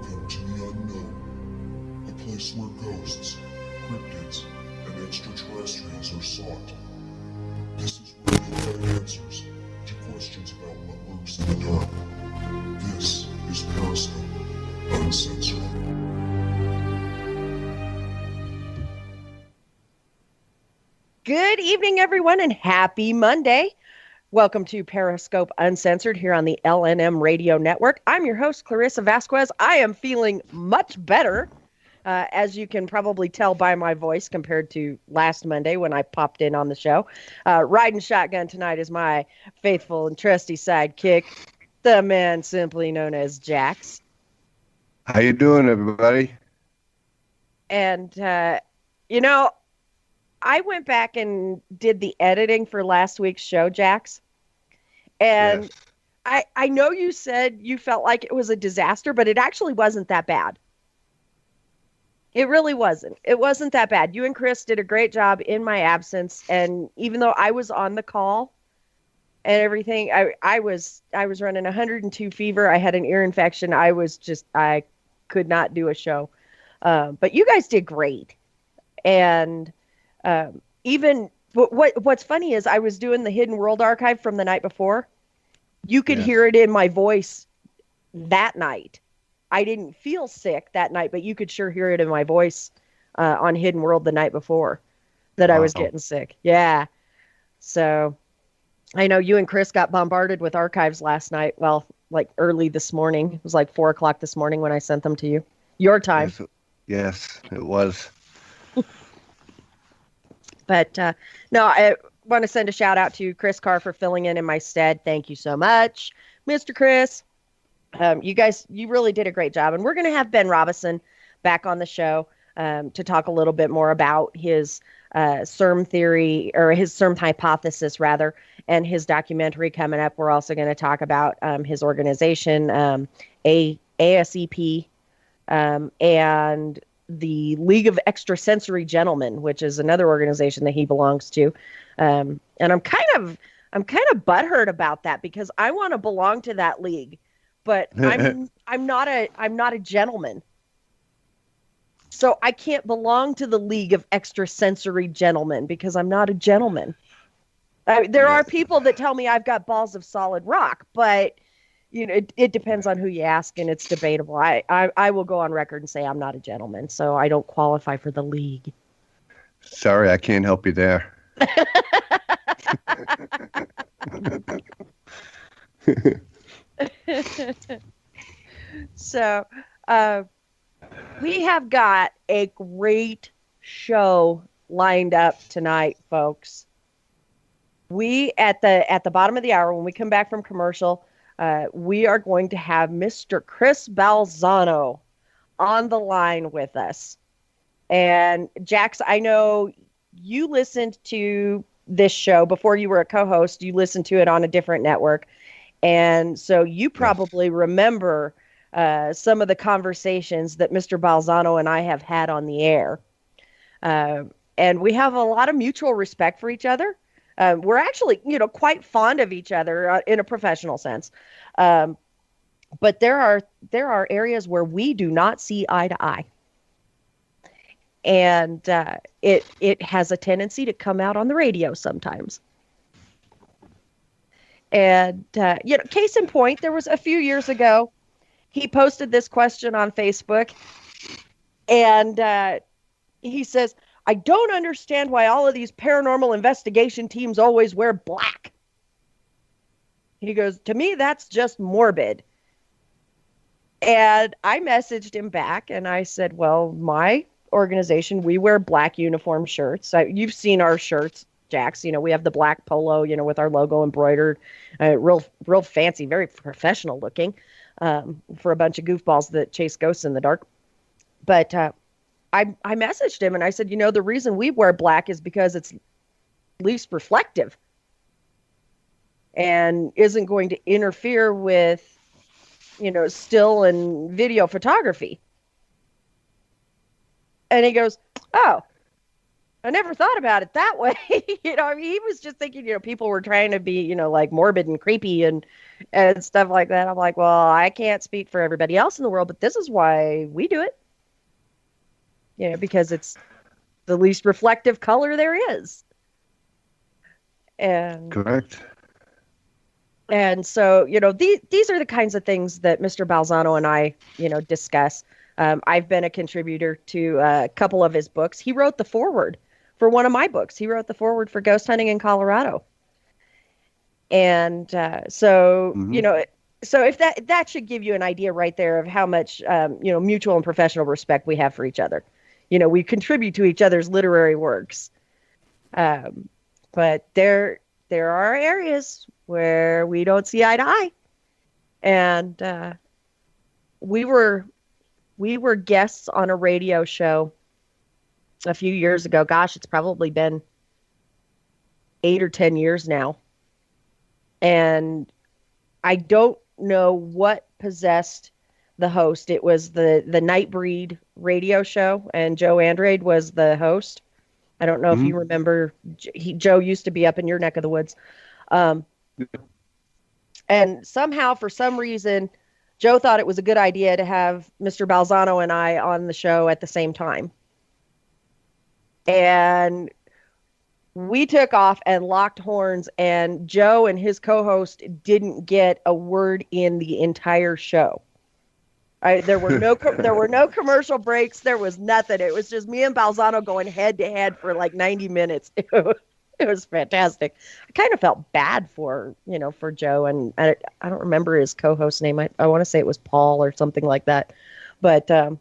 Welcome to the unknown, a place where ghosts, cryptids, and extraterrestrials are sought. This is where you'll find answers to questions about what lurks in the dark. This is Periscope Uncensored. Good evening, everyone, and happy Monday. Welcome to Periscope Uncensored here on the LNM Radio Network. I'm your host, Clarissa Vazquez. I am feeling much better, as you can probably tell by my voice compared to last Monday when I popped in on the show. Riding shotgun tonight is my faithful and trusty sidekick, the man simply known as Jax. How you doing, everybody? And, I went back and did the editing for last week's show, Jax. And yes. I know you said you felt like it was a disaster, but it actually wasn't that bad. It really wasn't. It wasn't that bad. You and Chris did a great job in my absence. And even though I was on the call and everything, I was running 102 fever. I had an ear infection. I could not do a show. But you guys did great. And even what's funny is I was doing the Hidden World Archive from the night before. You could hear it in my voice that night. I didn't feel sick that night, but you could sure hear it in my voice on Hidden World the night before that I was getting sick. Yeah. So I know you and Chris got bombarded with archives last night. Well, like early this morning. It was like 4:00 this morning when I sent them to you. Your time. Yes, it was. But no, I want to send a shout out to Chris Carr for filling in my stead. Thank you so much, Mr. Chris. You guys, you really did a great job. And we're going to have Ben Robison back on the show to talk a little bit more about his CERM theory, or his CERM hypothesis, rather, and his documentary coming up. We're also going to talk about his organization, ASEP, and the League of Extrasensory Gentlemen, which is another organization that he belongs to. And I'm kind of butthurt about that because I want to belong to that league, but I'm not a gentleman. So I can't belong to the League of Extrasensory Gentlemen because I'm not a gentleman. There are people that tell me I've got balls of solid rock, but you know, it depends on who you ask, and it's debatable. I will go on record and say I'm not a gentleman, so I don't qualify for the league. Sorry, I can't help you there. So, we have got a great show lined up tonight, folks. We at the bottom of the hour, when we come back from commercial, we are going to have Mr. Chris Balzano on the line with us. And Jax, I know you listened to this show before you were a co-host. You listened to it on a different network. And so you probably remember some of the conversations that Mr. Balzano and I have had on the air. And we have a lot of mutual respect for each other. We're actually, quite fond of each other in a professional sense. But there are areas where we do not see eye to eye. And it has a tendency to come out on the radio sometimes. And, case in point, there was a few years ago, he posted this question on Facebook. And he says, I don't understand why all of these paranormal investigation teams always wear black. He goes, to me, that's just morbid. And I messaged him back and I said, well, my organization, we wear black uniform shirts. You've seen our shirts, Jax. We have the black polo, with our logo embroidered, real fancy, very professional looking, for a bunch of goofballs that chase ghosts in the dark. But, I messaged him and I said, the reason we wear black is because it's least reflective and isn't going to interfere with, still and video photography. And he goes, oh, I never thought about it that way. I mean, he was just thinking, people were trying to be, like morbid and creepy and stuff like that. I'm like, well, I can't speak for everybody else in the world, but this is why we do it. Because it's the least reflective color there is. And Correct. And so, these are the kinds of things that Mr. Balzano and I, discuss. I've been a contributor to a couple of his books. He wrote the foreword for one of my books. He wrote the foreword for Ghost Hunting in Colorado. And so, so if that should give you an idea right there of how much, mutual and professional respect we have for each other. We contribute to each other's literary works. But there are areas where we don't see eye to eye. And we were guests on a radio show a few years ago. Gosh, it's probably been 8 or 10 years now. And I don't know what possessed the host. It was the Nightbreed radio show, and Joe Andrade was the host. I don't know if you remember. Joe used to be up in your neck of the woods. And somehow, for some reason, Joe thought it was a good idea to have Mr. Balzano and I on the show at the same time. And we took off and locked horns, and Joe and his co-host didn't get a word in the entire show. There were no commercial breaks. There was nothing. It was just me and Balzano going head to head for like 90 minutes. It was fantastic. I kind of felt bad for Joe, and I don't remember his co-host name. I want to say it was Paul or something like that. But that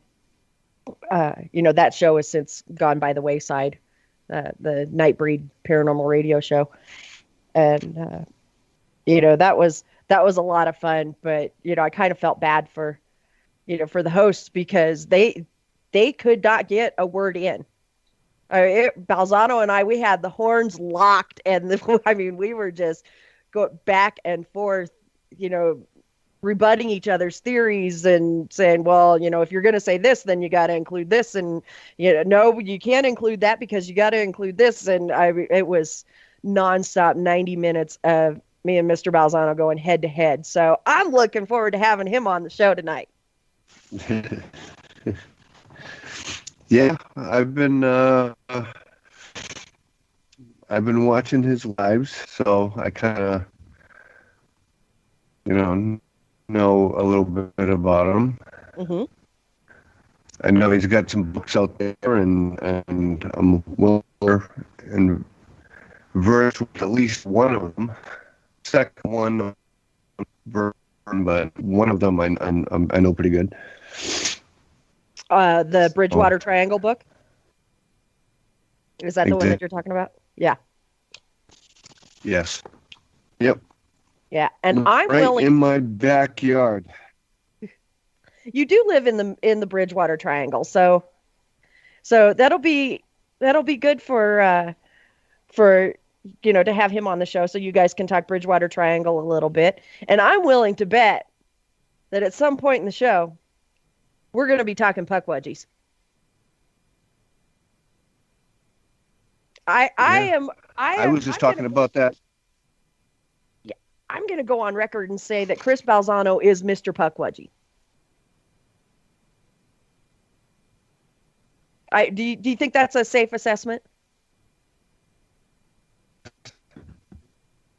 show has since gone by the wayside. The Nightbreed Paranormal Radio Show, and that was a lot of fun. But I kind of felt bad for the hosts, because they could not get a word in. Balzano and I, we had the horns locked, and we were just going back and forth, rebutting each other's theories and saying, well, if you're going to say this, then you got to include this, and no, you can't include that because you got to include this. And it was nonstop 90 minutes of me and Mr. Balzano going head to head. So I'm looking forward to having him on the show tonight. Yeah, I've been watching his lives, so I kind of, know a little bit about him. Mm-hmm. I know he's got some books out there, and I'm well and versed with at least one of them. Second one, but one of them I know pretty good. The Bridgewater Triangle book? Is that the one that you're talking about? Yeah. Yes. Yep. Yeah, and I'm right willing. In my backyard. You do live in the Bridgewater Triangle, so that'll be good for to have him on the show, so you guys can talk Bridgewater Triangle a little bit. And I'm willing to bet that at some point in the show, we're going to be talking puckwudgies. I was just talking about that. Yeah, I'm going to go on record and say that Chris Balzano is Mr. Puckwudgie. Do you think that's a safe assessment?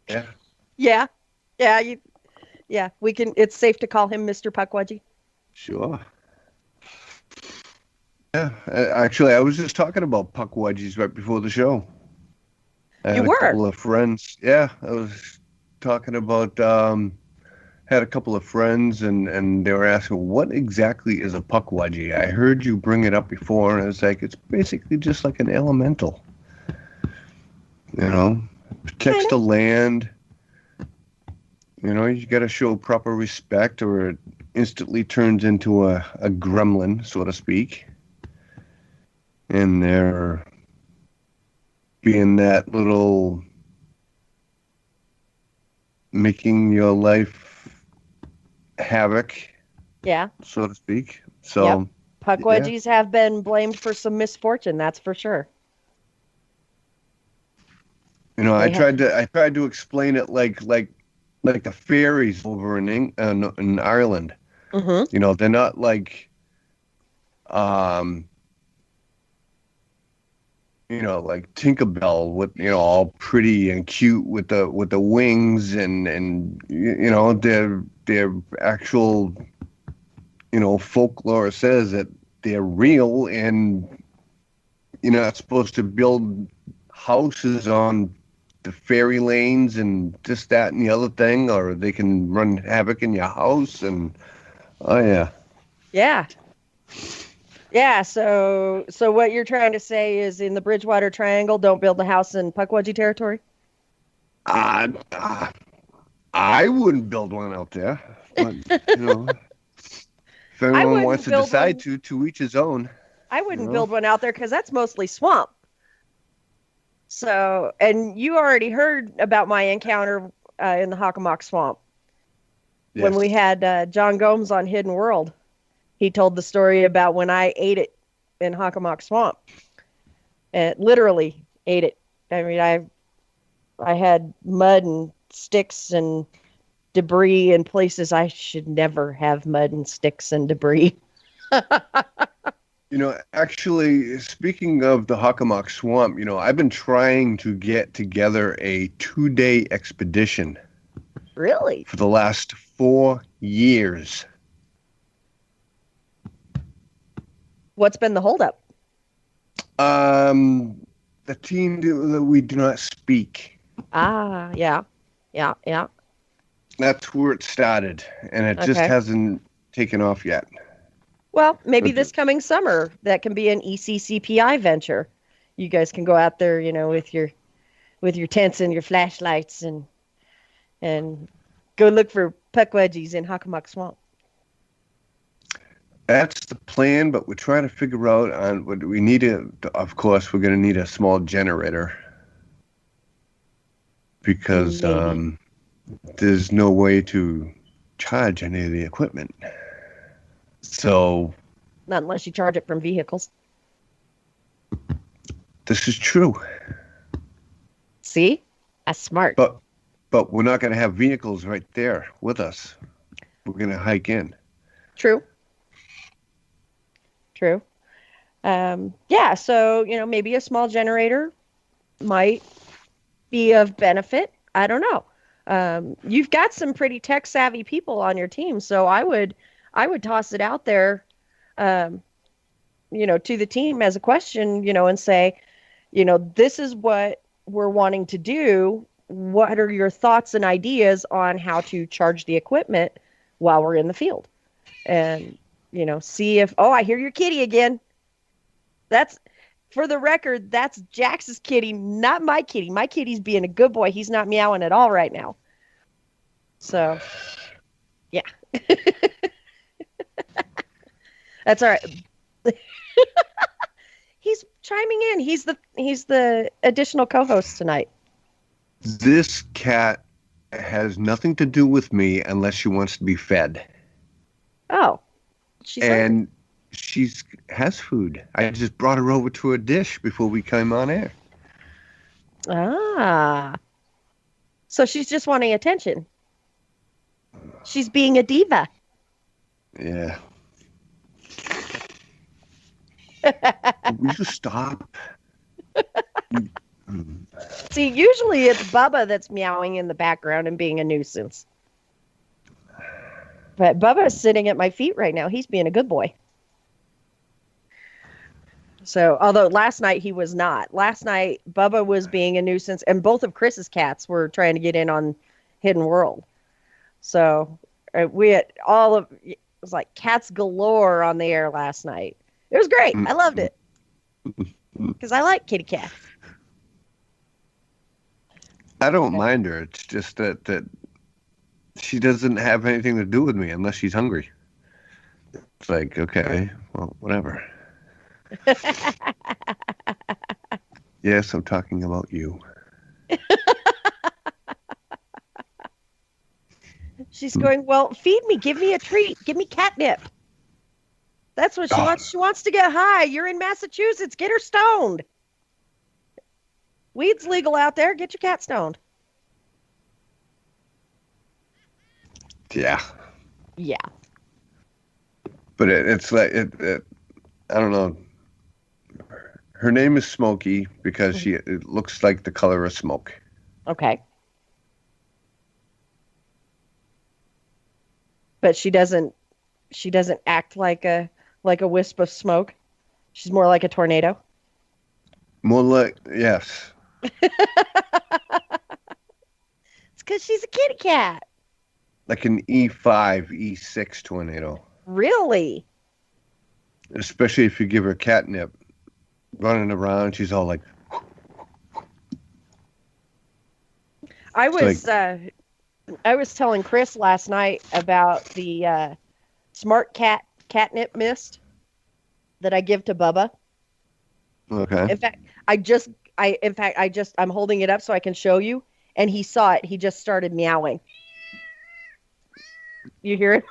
Yeah. Yeah. We can. It's safe to call him Mr. Puckwudgie. Sure. Yeah, actually, I was just talking about puckwudgies right before the show. I had a couple of friends. Yeah, I was talking about. Had a couple of friends, and they were asking, "What exactly is a puckwudgie?" I heard you bring it up before, and it's like it's basically just like an elemental. Protects the land. You got to show proper respect, or it instantly turns into a gremlin, so to speak. And they're being that little, making your life havoc. Yeah. So to speak. So Puckwudgies have been blamed for some misfortune, that's for sure. You know, I tried to explain it like the fairies over in Ireland. Mm-hmm. You know, they're not like, you know, like Tinkerbell with, you know, all pretty and cute with the wings and you know, their actual, you know, folklore says that they're real, and you're not supposed to build houses on the fairy lanes and this, that, and the other thing, or they can run havoc in your house. And oh yeah. So what you're trying to say is, in the Bridgewater Triangle, don't build a house in Pukwudgie territory? I wouldn't build one out there, but you know, if anyone wants to decide to each his own. I wouldn't build one out there because that's mostly swamp. So, and you already heard about my encounter in the Hockomock Swamp. Yes. When we had John Gomes on Hidden World. He told the story about when I ate it in Hockomock Swamp. And literally ate it. I mean, I had mud and sticks and debris in places I should never have mud and sticks and debris. You know, actually, speaking of the Hockomock Swamp, you know, I've been trying to get together a 2-day expedition. Really? For the last 4 years. What's been the holdup? The team that we do not speak. Yeah. That's where it started, and it just hasn't taken off yet. Well, maybe this coming summer, that can be an ECCPI venture. You guys can go out there, you know, with your tents and your flashlights and go look for pukwudgies in Hockomock Swamp. That's the plan, but we're trying to figure out on what we need. Of course, we're going to need a small generator because there's no way to charge any of the equipment. So, not unless you charge it from vehicles. This is true. See? That's smart. But we're not going to have vehicles right there with us. We're going to hike in. True. Yeah, so, you know, maybe a small generator might be of benefit. I don't know. You've got some pretty tech savvy people on your team, so I would toss it out there, you know, to the team as a question, you know, and say, you know, this is what we're wanting to do. What are your thoughts and ideas on how to charge the equipment while we're in the field? And, you know, see if, I hear your kitty again. That's, for the record, that's Jax's kitty, not my kitty. My kitty's being a good boy. He's not meowing at all right now. So, yeah. That's all right. He's chiming in. He's the additional co-host tonight. This cat has nothing to do with me unless she wants to be fed. Oh. She has food. I just brought her over to a dish before we came on air. So she's just wanting attention. She's being a diva. Yeah. We should stop. See, usually it's Bubba that's meowing in the background and being a nuisance. But Bubba's sitting at my feet right now. He's being a good boy. So, although last night he was not. Last night, Bubba was being a nuisance, and both of Chris's cats were trying to get in on Hidden World. So, we had it was like cats galore on the air last night. It was great. I loved it. Because I like kitty cats. I don't mind her. It's just that she doesn't have anything to do with me unless she's hungry. It's like, okay, well, whatever. Yes, I'm talking about you. She's going, well, feed me. Give me a treat. Give me catnip. That's what she wants. She wants to get high. You're in Massachusetts. Get her stoned. Weed's legal out there. Get your cat stoned. Yeah. Yeah. But it's like, I don't know. Her name is Smokey because it looks like the color of smoke. Okay. But she doesn't act like a wisp of smoke. She's more like a tornado. More like, yes. It's because she's a kitty cat. Like an E5, E6 tornado. Really? Especially if you give her catnip. Running around, she's all like... I was telling Chris last night about the smart catnip mist that I give to Bubba. Okay. In fact, I'm holding it up so I can show you, and he saw it. He just started meowing. You hear it?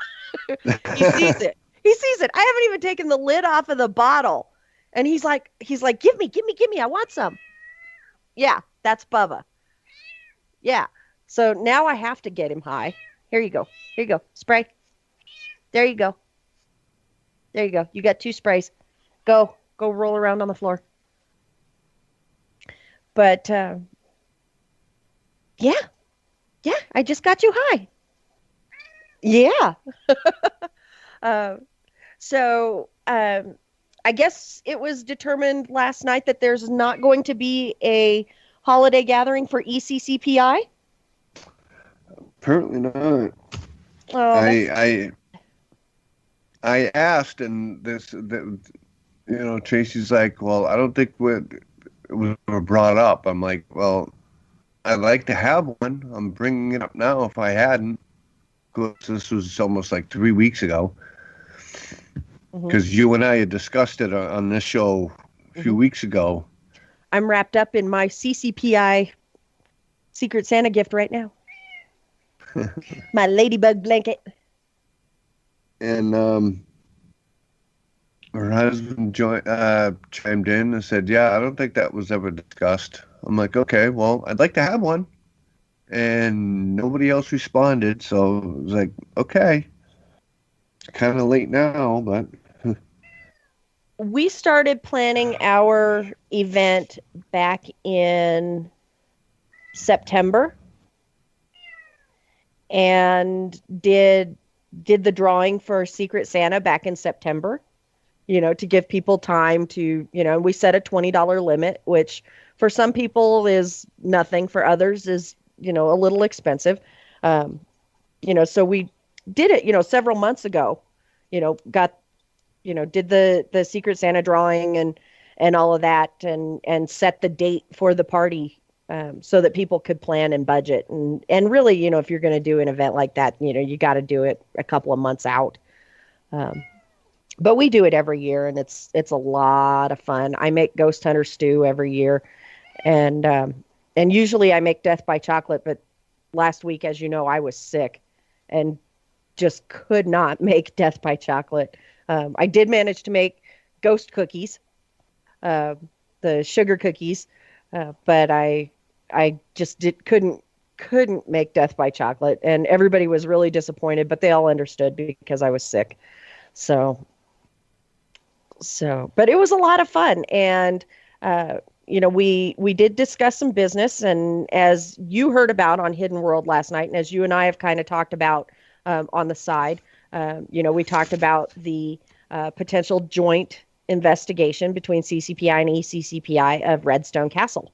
He sees it. He sees it. I haven't even taken the lid off of the bottle. And he's like, give me. I want some. Yeah, that's Bubba. Yeah. So now I have to get him high. Here you go. Spray. There you go. You got 2 sprays. Go roll around on the floor. But, yeah, I just got you high. Yeah. So, I guess it was determined last night that there's not going to be a holiday gathering for ECCPI. Apparently not. Oh, I asked, and Tracy's like, well, I don't think we were brought up. I'm like, well, I'd like to have one. I'm bringing it up now if I hadn't. Because this was almost like 3 weeks ago. Because you and I had discussed it on this show a few weeks ago. I'm wrapped up in my CCPI Secret Santa gift right now. My ladybug blanket. And her husband chimed in and said, yeah, I don't think that was ever discussed. I'm like, okay, well, I'd like to have one. And nobody else responded, so it was like, okay. It's kind of late now, but... We started planning our event back in September and did the drawing for Secret Santa back in September, to give people time to, we set a $20 limit, which for some people is nothing. For others is, a little expensive. So we did it, several months ago, did the Secret Santa drawing and all of that and set the date for the party so that people could plan and budget. And really, if you're going to do an event like that, you got to do it a couple of months out. But we do it every year, and it's a lot of fun. I make Ghost Hunter stew every year, and usually I make Death by Chocolate, but last week, as you know, I was sick and just could not make Death by Chocolate. I did manage to make ghost cookies, the sugar cookies, but I just couldn't make Death by Chocolate, and everybody was really disappointed, but they all understood because I was sick. So, but it was a lot of fun, and we did discuss some business, and as you heard about on Hidden World last night, and as you and I have kind of talked about on the side. We talked about the potential joint investigation between CCPI and ECCPI of Redstone Castle.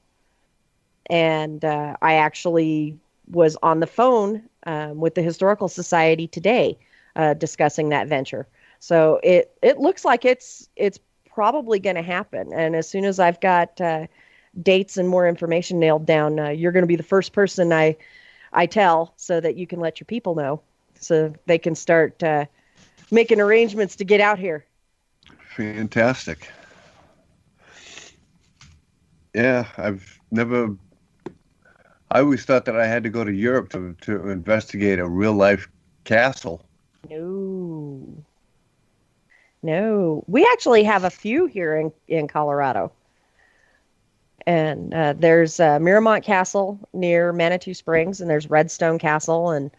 And I actually was on the phone with the Historical Society today discussing that venture. So it looks like it's probably going to happen. And as soon as I've got dates and more information nailed down, you're going to be the first person I tell so that you can let your people know. So they can start making arrangements to get out here. Fantastic. Yeah, I always thought that I had to go to Europe to investigate a real life castle. No. We actually have a few here in Colorado. And there's Miramont Castle near Manitou Springs, and there's Redstone Castle, and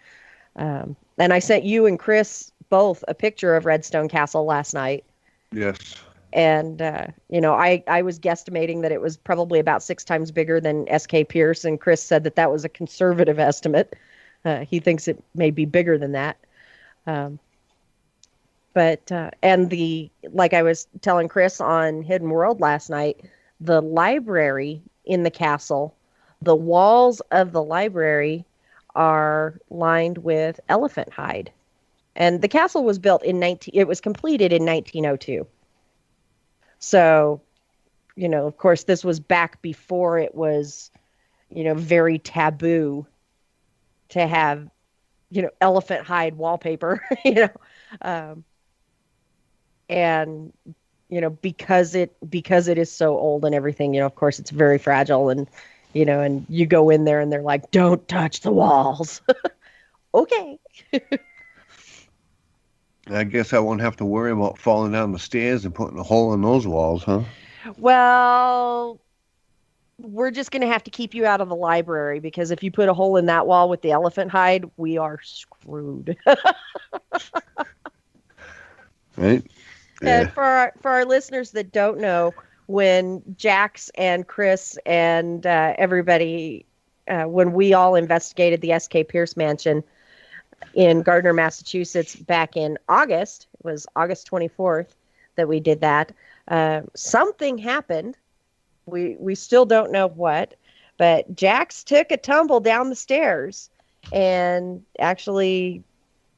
I sent you and Chris both a picture of Redstone Castle last night. Yes. And I was guesstimating that it was probably about 6 times bigger than SK Pierce, and Chris said that was a conservative estimate. He thinks it may be bigger than that. But like I was telling Chris on Hidden World last night, the library in the castle, the walls of the library are lined with elephant hide. And the castle was built it was completed in 1902. So, of course, this was back before it was, very taboo to have, elephant hide wallpaper, and, because it is so old and everything, of course, it's very fragile, and, and you go in there and they're like, don't touch the walls. Okay. I guess I won't have to worry about falling down the stairs and putting a hole in those walls, huh? Well, we're just going to have to keep you out of the library, because if you put a hole in that wall with the elephant hide, we are screwed. Right? Yeah. And for our listeners that don't know, when Jax and Chris and everybody, when we all investigated the SK Pierce mansion in Gardner, Massachusetts back in August, it was August 24th that we did that, something happened. We still don't know what, but Jax took a tumble down the stairs and actually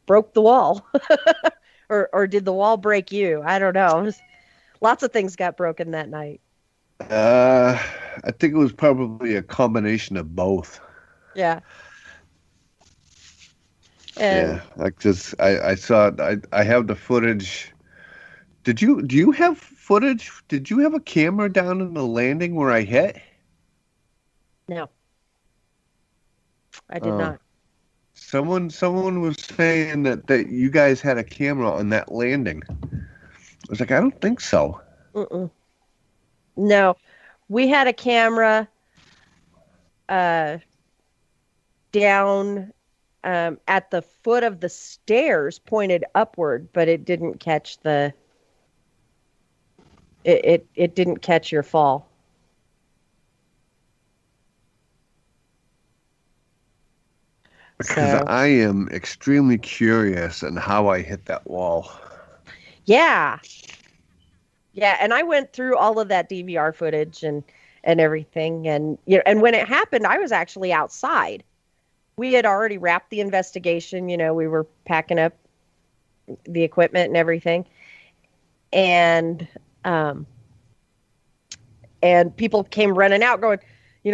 broke the wall. Or did the wall break you? I don't know. Lots of things got broken that night. I think it was probably a combination of both. Yeah. And I saw I have the footage. Do you have footage? Did you have a camera down in the landing where I hit? No. I did not. Someone was saying that you guys had a camera on that landing. I was like, I don't think so. No, we had a camera down at the foot of the stairs, pointed upward, but it didn't catch it didn't catch your fall. Because I am extremely curious on how I hit that wall. Yeah. Yeah, and I went through all of that DVR footage and everything, and and when it happened, I was actually outside. We had already wrapped the investigation, we were packing up the equipment and everything. And people came running out going,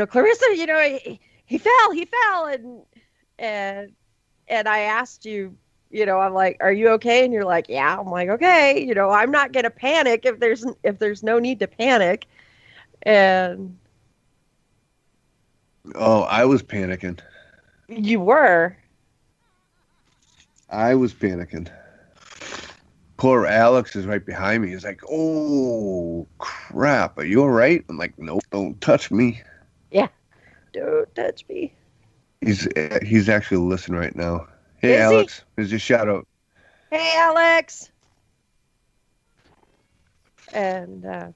Clarissa, he fell, and I asked you, I'm like, are you okay? And you're like, yeah. I'm like, okay, I'm not going to panic if there's no need to panic. And I was panicking. You were? I was panicking. Poor Alex is right behind me. He's like, oh, crap. Are you all right? I'm like, nope, don't touch me. Yeah, don't touch me. He's actually listening right now. Hey, Is Alex. Here's your shout out. Hey, Alex. And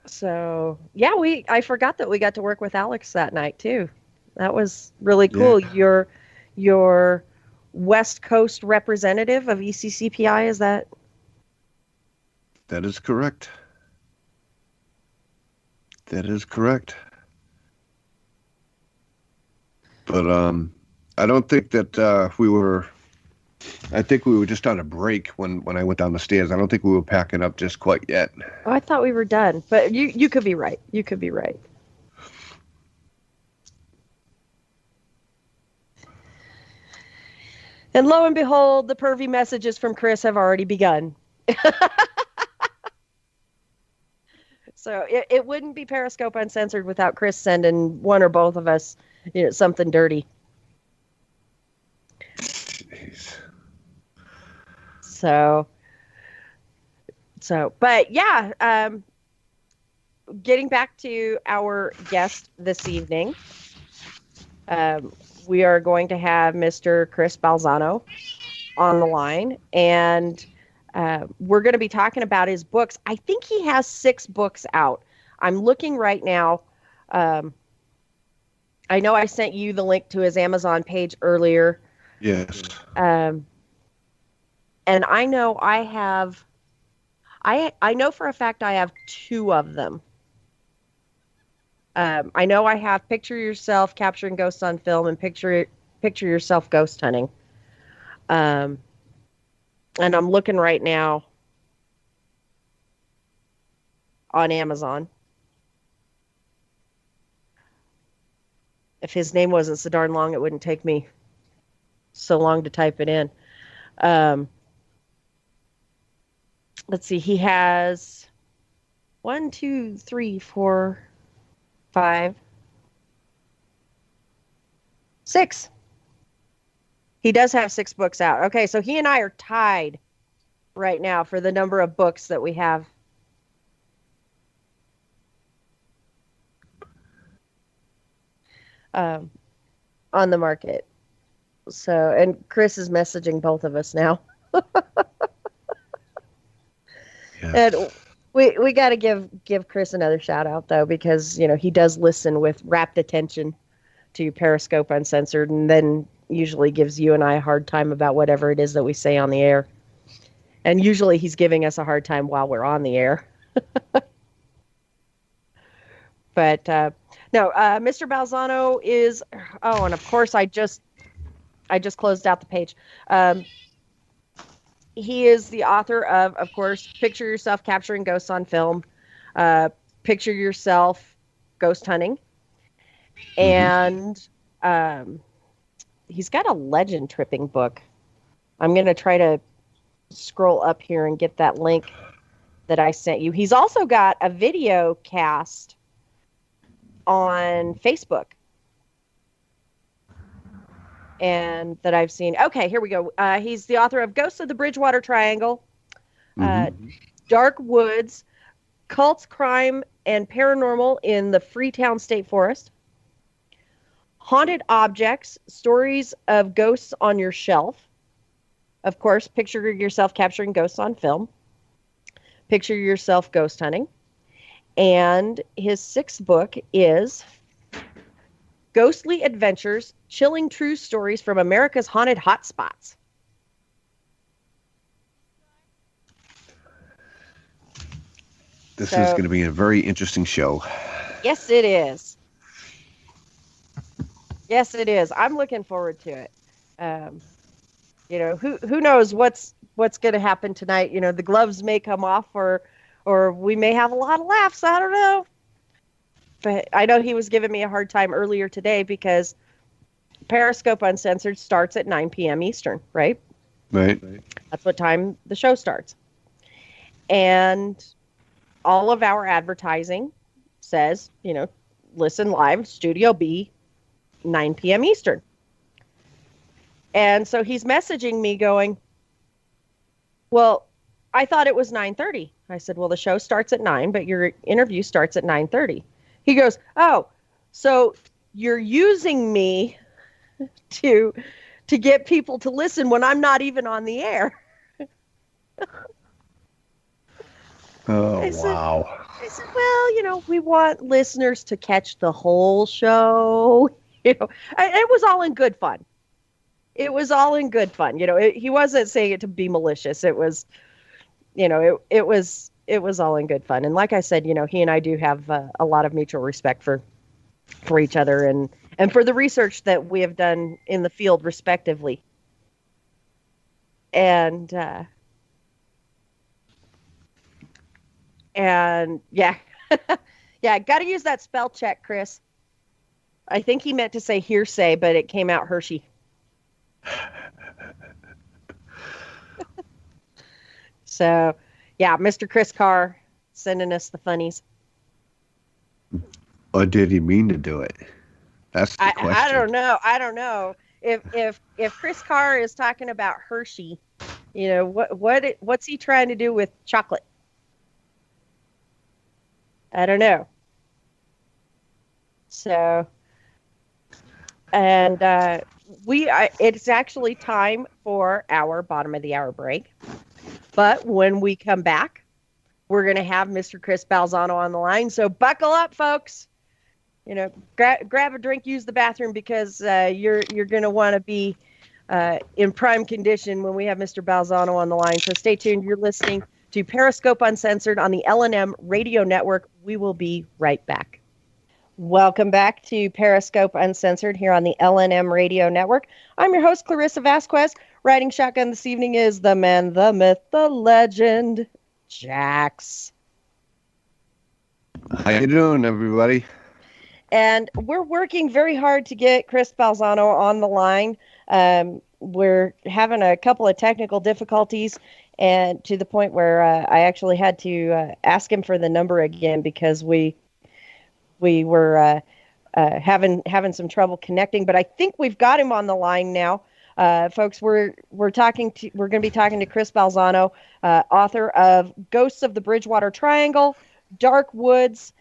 so, yeah, I forgot that we got to work with Alex that night, too. That was really cool. Yeah. Your West Coast representative of ECCPI, is that? That is correct. That is correct. But I don't think that we were. I think we were just on a break when I went down the stairs. I don't think we were packing up just quite yet. Oh, I thought we were done, but you could be right. You could be right. And lo and behold, the pervy messages from Chris have already begun. So it wouldn't be Periscope Uncensored without Chris sending one or both of us, something dirty. Jeez. So, but yeah, getting back to our guest this evening, we are going to have Mr. Chris Balzano on the line, and we're going to be talking about his books. I think he has 6 books out. I'm looking right now. I know I sent you the link to his Amazon page earlier. Yes. And I know I have, I know for a fact I have 2 of them. I know I have Picture Yourself Capturing Ghosts on Film and Picture Yourself Ghost Hunting. And I'm looking right now on Amazon. If his name wasn't so darn long, it wouldn't take me so long to type it in. Let's see. He has 1, 2, 3, 4, 5, 6. He does have 6 books out. Okay, so he and I are tied right now for the number of books that we have. On the market. So, and Chris is messaging both of us now. Yeah. And we got to give Chris another shout out though, because he does listen with rapt attention to Periscope Uncensored, and then usually gives you and I a hard time about whatever it is that we say on the air. And usually he's giving us a hard time while we're on the air. But no, Mr. Balzano is. Oh, and of course, I just closed out the page. He is the author of course, Picture Yourself Capturing Ghosts on Film, Picture Yourself Ghost Hunting, and he's got a legend tripping book. I'm going to try to scroll up here and get that link that I sent you. He's also got a video cast on Facebook, and that I've seen. Okay, here we go. He's the author of Ghosts of the Bridgewater Triangle, Dark Woods, Cults, Crime, and Paranormal in the Freetown State Forest, Haunted Objects, Stories of Ghosts on Your Shelf, of course, Picture Yourself Capturing Ghosts on Film, Picture Yourself Ghost Hunting, and his 6th book is Ghostly Adventures, Chilling True Stories from America's Haunted Hotspots. This is going to be a very interesting show. Yes, it is. Yes, it is. I'm looking forward to it. Who knows what's going to happen tonight? The gloves may come off, or we may have a lot of laughs. I don't know. But I know he was giving me a hard time earlier today because Periscope Uncensored starts at 9 p.m. Eastern, right? Right. That's what time the show starts. And all of our advertising says, listen live, Studio B, 9 p.m. Eastern. And so he's messaging me going, well, I thought it was 9:30. I said, well, the show starts at 9, but your interview starts at 9:30. He goes, oh, so you're using me to get people to listen when I'm not even on the air. Wow. I said, well, we want listeners to catch the whole show. It was all in good fun. It was all in good fun. He wasn't saying it to be malicious. It was, it was all in good fun. And like I said, he and I do have a lot of mutual respect for each other and for the research that we have done in the field respectively. And yeah, yeah, got to use that spell check, Chris. I think he meant to say hearsay, but it came out Hershey. So, yeah, Mr. Chris Carr sending us the funnies. Or did he mean to do it? That's the question. I don't know. If Chris Carr is talking about Hershey, you know, what's he trying to do with chocolate? I don't know. So, and it's actually time for our bottom of the hour break. But when we come back, we're going to have Mr. Chris Balzano on the line. So buckle up, folks. You know, grab a drink, use the bathroom, because you're going to want to be in prime condition when we have Mr. Balzano on the line. So stay tuned. You're listening to Periscope Uncensored on the L&M Radio Network. We will be right back. Welcome back to Periscope Uncensored here on the L&M Radio Network. I'm your host, Clarissa Vazquez. Riding shotgun this evening is the man, the myth, the legend, Jax. How you doing, everybody? And we're working very hard to get Chris Balzano on the line. We're having a couple of technical difficulties, and to the point where I actually had to ask him for the number again, because we were having some trouble connecting. But I think we've got him on the line now. Folks, we're going to be talking to Chris Balzano, author of Ghosts of the Bridgewater Triangle, Dark Woods,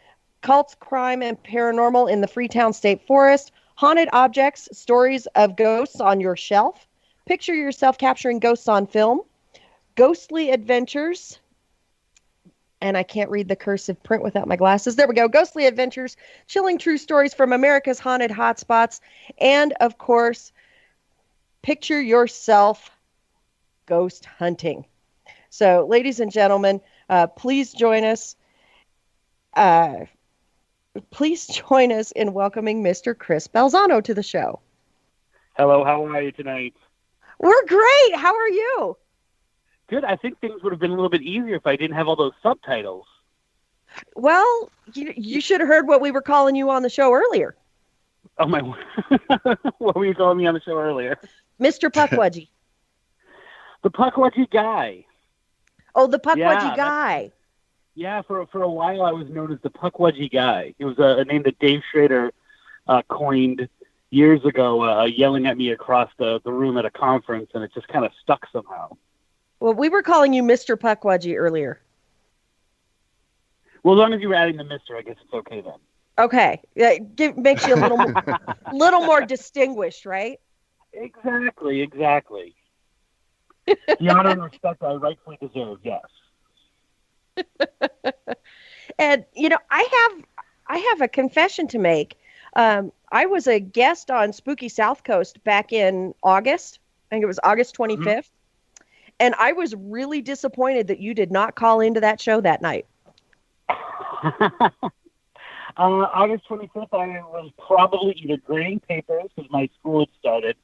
Cults, Crime, and Paranormal in the Freetown State Forest, Haunted Objects, Stories of Ghosts on Your Shelf, Picture Yourself Capturing Ghosts on Film, Ghostly Adventures, and I can't read the cursive print without my glasses. There we go. Ghostly Adventures, Chilling True Stories from America's Haunted Hotspots, and, of course, Picture Yourself Ghost Hunting. So, ladies and gentlemen, please join us. Please join us in welcoming Mr. Chris Balzano to the show. Hello, how are you tonight? We're great. How are you? Good. I think things would have been a little bit easier if I didn't have all those subtitles. Well, you should have heard what we were calling you on the show earlier. Oh, my. What were you calling me on the show earlier? Mr. Puckwudgie. The Puckwudgie guy. Oh, the Puckwudgie guy. Yeah, for a while I was known as the Puckwudgie guy. It was a name that Dave Schrader coined years ago, yelling at me across the room at a conference, and it just kind of stuck somehow. Well, we were calling you Mr. Puckwudgie earlier. Well, as long as you were adding the Mr., I guess it's okay then. Okay. Makes you a little more distinguished, right? Exactly. The honor and respect I rightfully deserve, yes. And, I have a confession to make. I was a guest on Spooky South Coast back in August. I think it was August 25th. Mm-hmm. And I was really disappointed that you did not call into that show that night. August 25th, I was probably either grading papers because my school had started,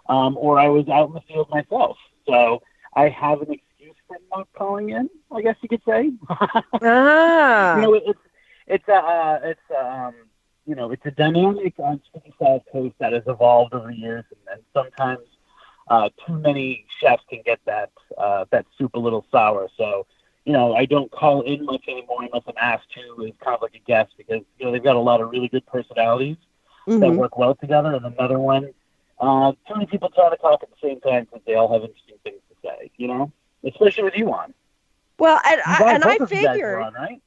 or I was out in the field myself. So I have an excuse for not calling in, I guess you could say. It's a dynamic on Spooky South Coast that has evolved over years, and sometimes too many chefs can get that soup a little sour. So, I don't call in much anymore unless I'm asked to as kind of like a guest, because, they've got a lot of really good personalities that work well together. And another one, too many people trying to talk at the same time since they all have interesting things to say, especially with you on. Well, I figured, on, right?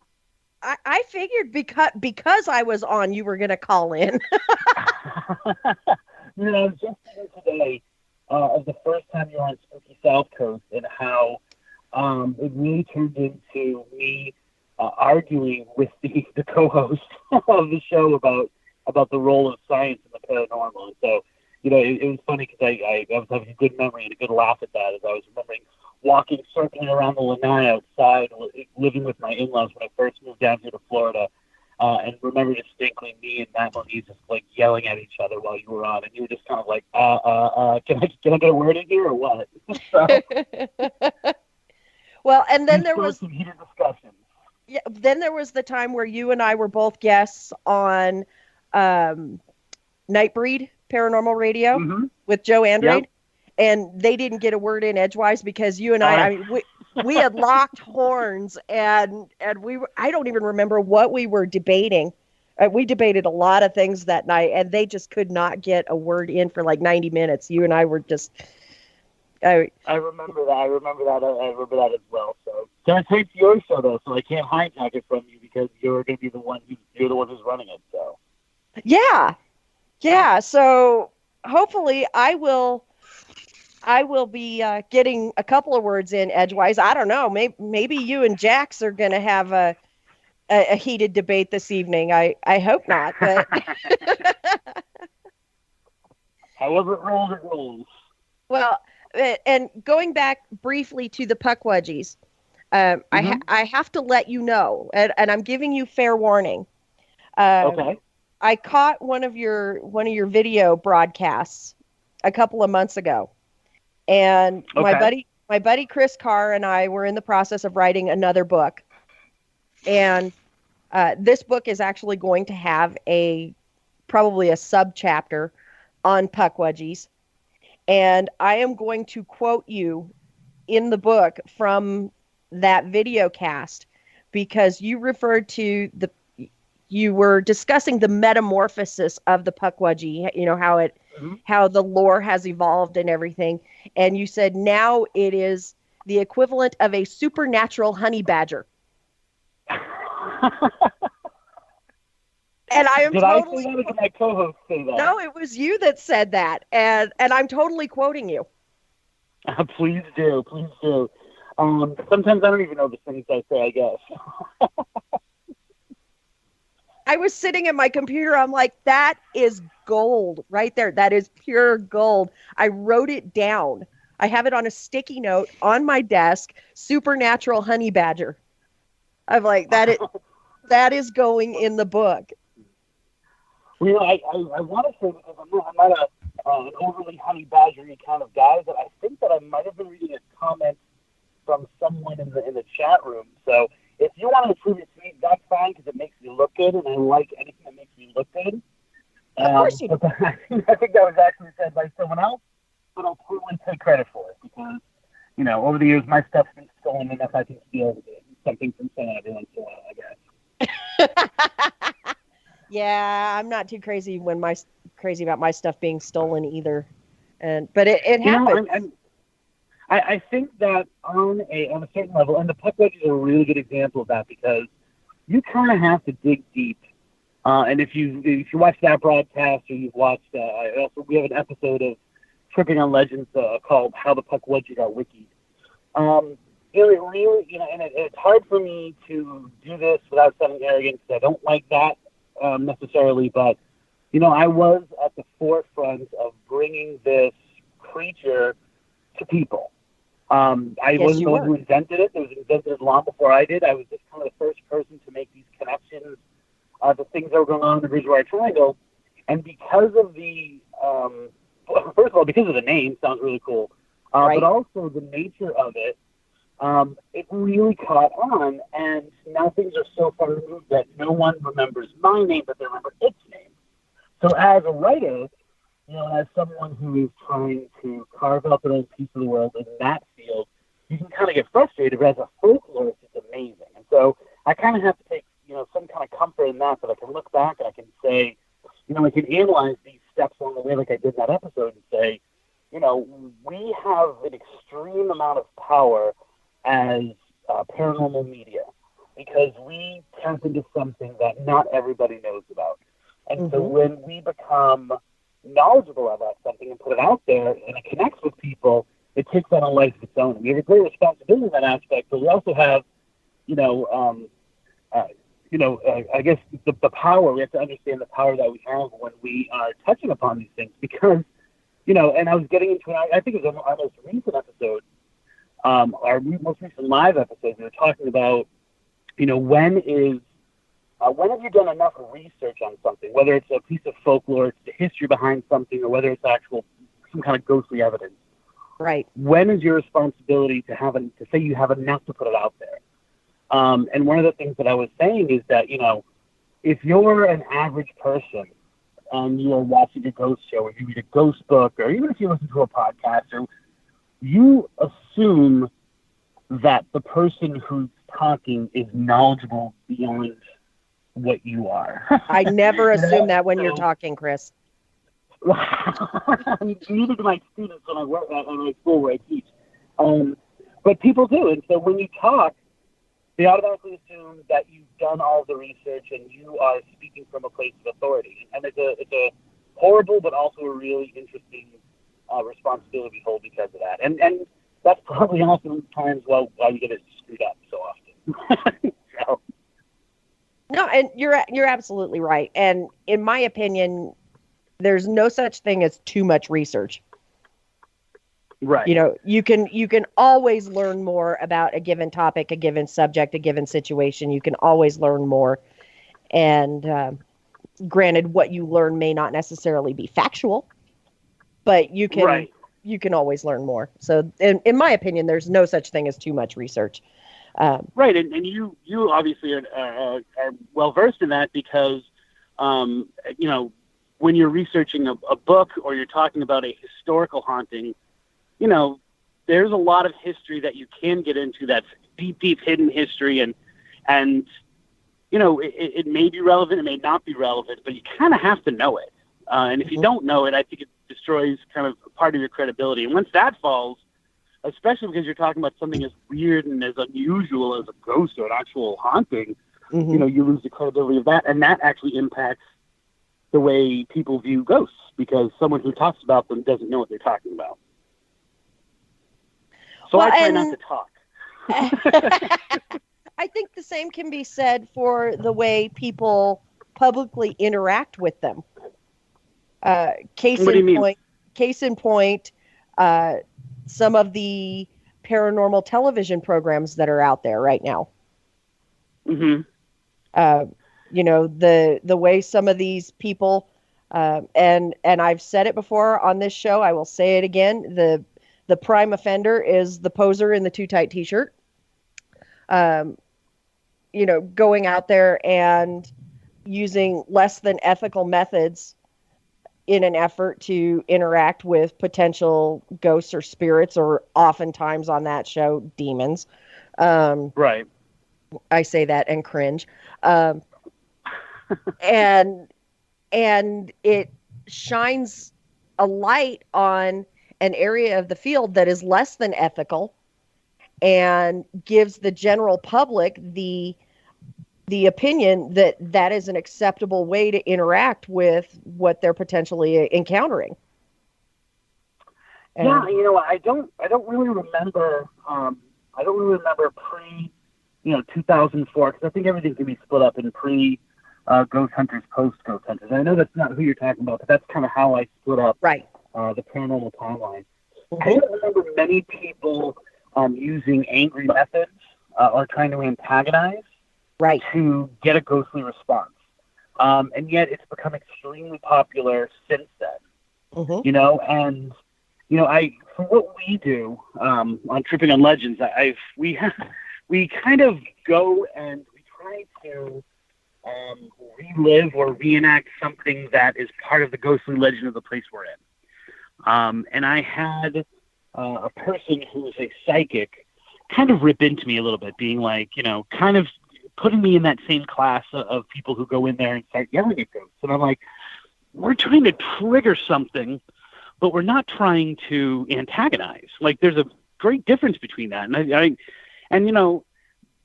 I figured because I was on, you were going to call in. Just today, of the first time you were on Spooky South Coast, and how it really turned into me arguing with the co-host of the show about the role of science in the paranormal. And so, it was funny because I was having a good memory and a good laugh at that, as I was remembering walking, circling around the lanai outside, living with my in-laws when I first moved down here to Florida, and remember distinctly me and Matt Moniz just like yelling at each other while you were on, and you were just kind of like, can I get a word in here or what? So, well, and then there was some heated discussions. Yeah, then there was the time where you and I were both guests on Nightbreed Paranormal Radio with Joe Andrade. Yep. And they didn't get a word in edgewise because you and we had locked horns, and I don't even remember what we were debating. We debated a lot of things that night, and they just could not get a word in for like 90 minutes. You and I were just... I remember that. I remember that as well. So it's your show, though, so I can't hijack it from you because you're going to be the one who's running it. So. Yeah. So hopefully I will be getting a couple of words in edgewise. I don't know. Maybe you and Jax are going to have a heated debate this evening. I hope not. But however it rolls, it rolls. Well, and going back briefly to the Puckwudgies, I have to let you know, and I'm giving you fair warning. Okay. I caught one of your video broadcasts a couple of months ago, and my buddy Chris Carr and I were in the process of writing another book, and this book is actually going to have probably a subchapter on Puckwudgies, and I am going to quote you in the book from that video cast because you referred to you were discussing the metamorphosis of the Puckwudgie, how the lore has evolved and everything. And you said now it is the equivalent of a supernatural honey badger. And I am Did totally... I say that or did my co-host say that? No, it was you that said that. And I'm totally quoting you. Please do. Sometimes I don't even know the things I say, I guess. I was sitting at my computer. I'm like, that is gold right there. That is pure gold. I wrote it down. I have it on a sticky note on my desk. Supernatural honey badger. I'm like, that is going in the book. Well, I want to say, because I'm not an overly honey badgery kind of guy, but I think that I might have been reading a comment from someone in the chat room. So if you want to approve it to me, that's fine because it makes me look good, and I like anything that makes me look good. Of course you do. I think that was actually said by someone else, but I'll totally take credit for it because, over the years, my stuff's been stolen enough I can steal something from someone every once in a while, I guess. Yeah, I'm not too crazy about my stuff being stolen either, but it happens. I think that on a certain level, and the Puckwudgie is a really good example of that because you kind of have to dig deep. And if you watch that broadcast or you've watched, we have an episode of Tripping on Legends called "How the Puckwudgie Got Wikied." It really, and it's hard for me to do this without sounding arrogant because I don't like that necessarily, but I was at the forefront of bringing this creature to people. I wasn't the one who invented it. It was invented long before I did. I was just kind of the first person to make these connections to things that were going on in the Bridgewater Triangle. And because of first of all, because of the name, sounds really cool. But also the nature of it, it really caught on. And now things are so far removed that no one remembers my name, but they remember its name. So as a writer, as someone who is trying to carve out their own piece of the world in that field, you can kind of get frustrated, but as a folklorist, it's amazing. And so I kind of have to take, some kind of comfort in that I can look back and I can say, I can analyze these steps along the way like I did in that episode and say, we have an extreme amount of power as paranormal media because we tap into something that not everybody knows about. And so when we become knowledgeable about something and put it out there and it connects with people, it takes on a life of its own. We have a great responsibility in that aspect, but we also have, I guess the power. We have to understand the power that we have when we are touching upon these things because, and I was getting into it, I think it was our most recent episode, our most recent live episode, we were talking about, when have you done enough research on something, whether it's a piece of folklore, it's the history behind something, or whether it's some kind of ghostly evidence? Right. When is your responsibility to say you have enough to put it out there? And one of the things that I was saying is that, if you're an average person and you are watching a ghost show or you read a ghost book, or even if you listen to a podcast, you assume that the person who's talking is knowledgeable beyond what you are. I never assume that when you're talking, Chris. Neither do my students when I work at my school where I teach. But people do. And so when you talk, they automatically assume that you've done all the research and you are speaking from a place of authority. And it's a horrible but also a really interesting responsibility to hold because of that. And that's probably often times why we get it screwed up so often. So. No, and you're absolutely right. And in my opinion, there's no such thing as too much research. Right. You know, you can always learn more about a given topic, a given subject, a given situation. You can always learn more. And granted, what you learn may not necessarily be factual, but you can always learn more. So in my opinion, there's no such thing as too much research. Right. And you obviously are well versed in that because, you know, when you're researching a book or you're talking about a historical haunting, you know, there's a lot of history that you can get into that's deep hidden history. And you know, it may be relevant, it may not be relevant, but you kind of have to know it. And if you don't know it, I think it destroys kind of part of your credibility. And once that falls, especially because you're talking about something as weird and as unusual as a ghost or an actual haunting, you know, you lose the credibility of that. And that actually impacts the way people view ghosts because someone who talks about them doesn't know what they're talking about. So I try not to talk. I think the same can be said for the way people publicly interact with them. Case in point, some of the paranormal television programs that are out there right now. Mm-hmm. You know, the way some of these people, and I've said it before on this show, I will say it again, the prime offender is the poser in the too tight t-shirt. You know, going out there and using less than ethical methods in an effort to interact with potential ghosts or spirits, or oftentimes on that show, demons. Right. I say that and cringe. And it shines a light on an area of the field that is less than ethical and gives the general public the opinion that that is an acceptable way to interact with what they're potentially encountering. And, yeah, you know, I don't really remember. I don't really remember pre, 2004, because I think everything can be split up in pre Ghost Hunters, post Ghost Hunters. I know that's not who you're talking about, but that's kind of how I split up the paranormal timeline. Mm-hmm. I don't remember many people using angry methods or trying to antagonize to get a ghostly response. And yet it's become extremely popular since then. Mm-hmm. For what we do on Tripping on Legends, we kind of go and we try to relive or reenact something that is part of the ghostly legend of the place we're in. And I had a person who was a psychic kind of rip into me a little bit, being like, kind of putting me in that same class of people who go in there and start yelling at ghosts. And I'm like, we're trying to trigger something, but we're not trying to antagonize. Like, there's a great difference between that. And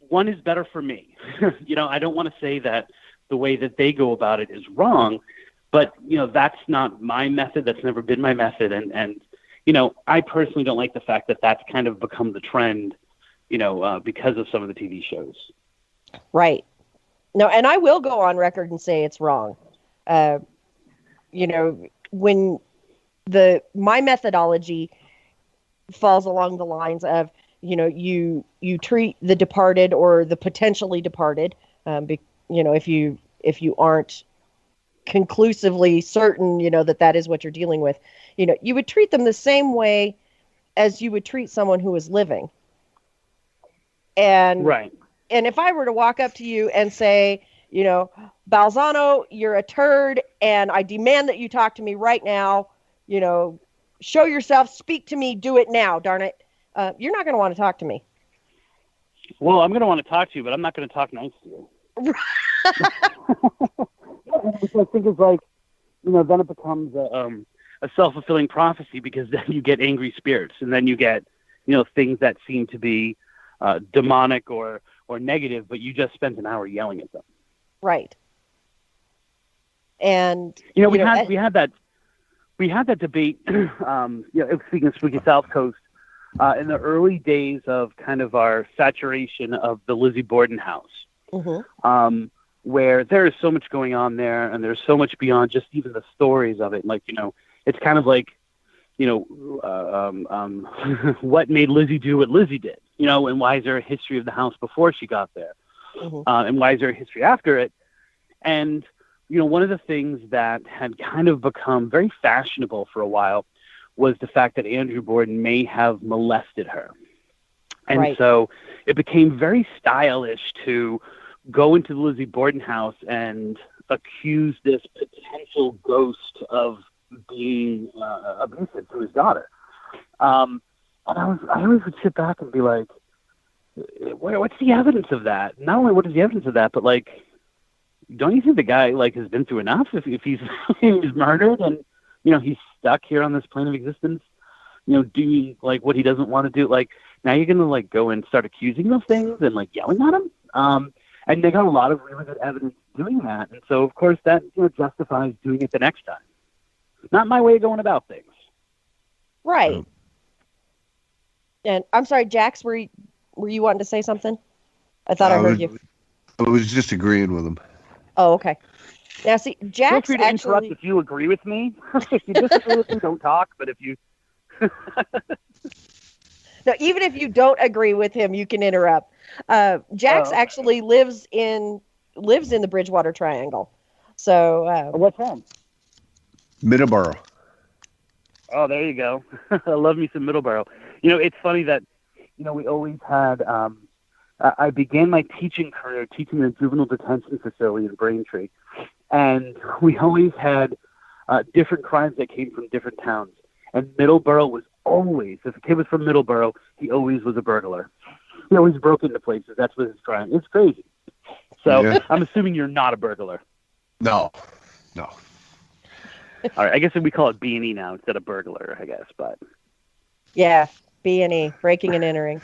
one is better for me. I don't want to say that the way that they go about it is wrong, but, that's not my method. That's never been my method. And I personally don't like the fact that that's kind of become the trend, because of some of the TV shows. Right. No, and I will go on record and say it's wrong. When my methodology falls along the lines of, you treat the departed or the potentially departed, if you aren't conclusively certain, that is what you're dealing with, you would treat them the same way as you would treat someone who is living. And And if I were to walk up to you and say, Balzano, you're a turd, and I demand that you talk to me right now, show yourself, speak to me, do it now, darn it. You're not going to want to talk to me. Well, I'm going to want to talk to you, but I'm not going to talk nice to you. I think it's like, then it becomes a self-fulfilling prophecy, because then you get angry spirits, and then you get, things that seem to be demonic or or negative, but you just spent an hour yelling at them. Right. And we had that debate. Speaking of Spooky South Coast, in the early days of kind of our saturation of the Lizzie Borden house, where there is so much going on there, and there's so much beyond just even the stories of it. Like, it's kind of like, what made Lizzie do what Lizzie did, and why is there a history of the house before she got there? And why is there a history after it? And, one of the things that had kind of become very fashionable for a while was the fact that Andrew Borden may have molested her. And so it became very stylish to go into the Lizzie Borden house and accuse this potential ghost of being abusive to his daughter. And I always would sit back and be like, what's the evidence of that? Not only what is the evidence of that, but like, don't you think the guy has been through enough if he's he's murdered and he's stuck here on this plane of existence, doing what he doesn't want to do? Like, now you're gonna go and start accusing him of things and yelling at him. And they got a lot of really good evidence doing that, and so of course that justifies doing it the next time. Not my way of going about things. Right. And I'm sorry, Jax, were you wanting to say something? I thought I heard you. I was just agreeing with him. Oh, okay. Now, see, Jax feel free to interrupt if you agree with me. If you disagree with me, don't talk. But if you... No, even if you don't agree with him, you can interrupt. Jax actually lives in the Bridgewater Triangle. So... what's home? Middleborough. Oh, there you go. I love me some Middleborough. It's funny that, we always had... I began my teaching career teaching in a juvenile detention facility in Braintree. And we always had different crimes that came from different towns. And Middleborough was always, if a kid was from Middleborough, he always was a burglar. He always broke into places. That's what his crime. It's crazy. So I'm assuming you're not a burglar. No. All right. I guess we call it B&E now instead of burglar, I guess. But yeah, B&E, breaking and entering.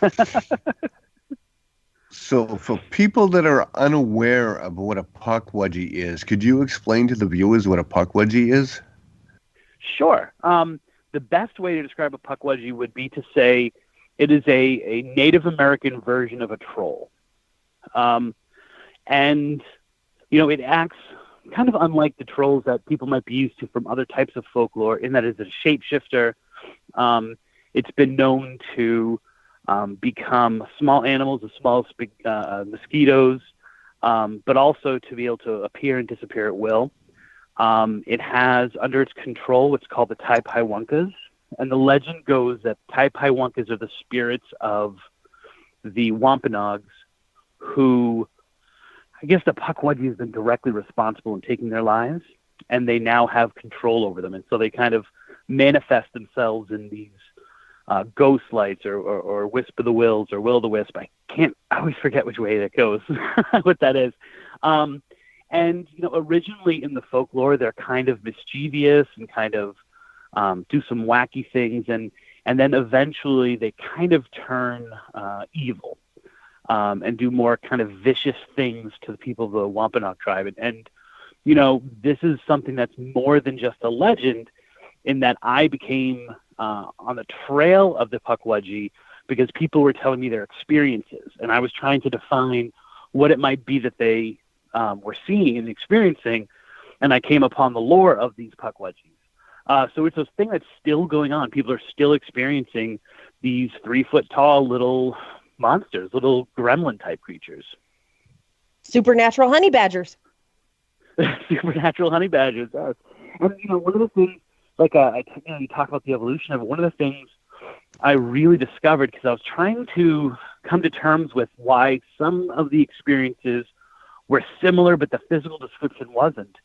So for people that are unaware of what a puckwudgie is, could you explain to the viewers what a puckwudgie is? Sure. The best way to describe a puckwudgie would be to say it is a Native American version of a troll. And, it acts kind of unlike the trolls that people might be used to from other types of folklore, in that it's a shapeshifter. It's been known to become small animals as small as mosquitoes, but also to be able to appear and disappear at will. It has under its control what's called the Taipaiwunkas, and the legend goes that Taipaiwunkas are the spirits of the Wampanoags, who, I guess the puckwudgie has been directly responsible in taking their lives, and they now have control over them, and so they kind of manifest themselves in these ghost lights or wisp of the wills or will o' the wisp. I always forget which way that goes, what that is. And, originally in the folklore, they're kind of mischievous and kind of do some wacky things. And then eventually they kind of turn evil and do more kind of vicious things to the people of the Wampanoag tribe. And this is something that's more than just a legend, in that I became on the trail of the puckwudgie because people were telling me their experiences, and I was trying to define what it might be that they were seeing and experiencing, and I came upon the lore of these puckwudgies. So it's a thing that's still going on. People are still experiencing these 3-foot-tall little monsters, little gremlin-type creatures. Supernatural honey badgers. Supernatural honey badgers. And, one of the things, you talk about the evolution of it. One of the things I really discovered, because I was trying to come to terms with why some of the experiences were similar, but the physical description wasn't.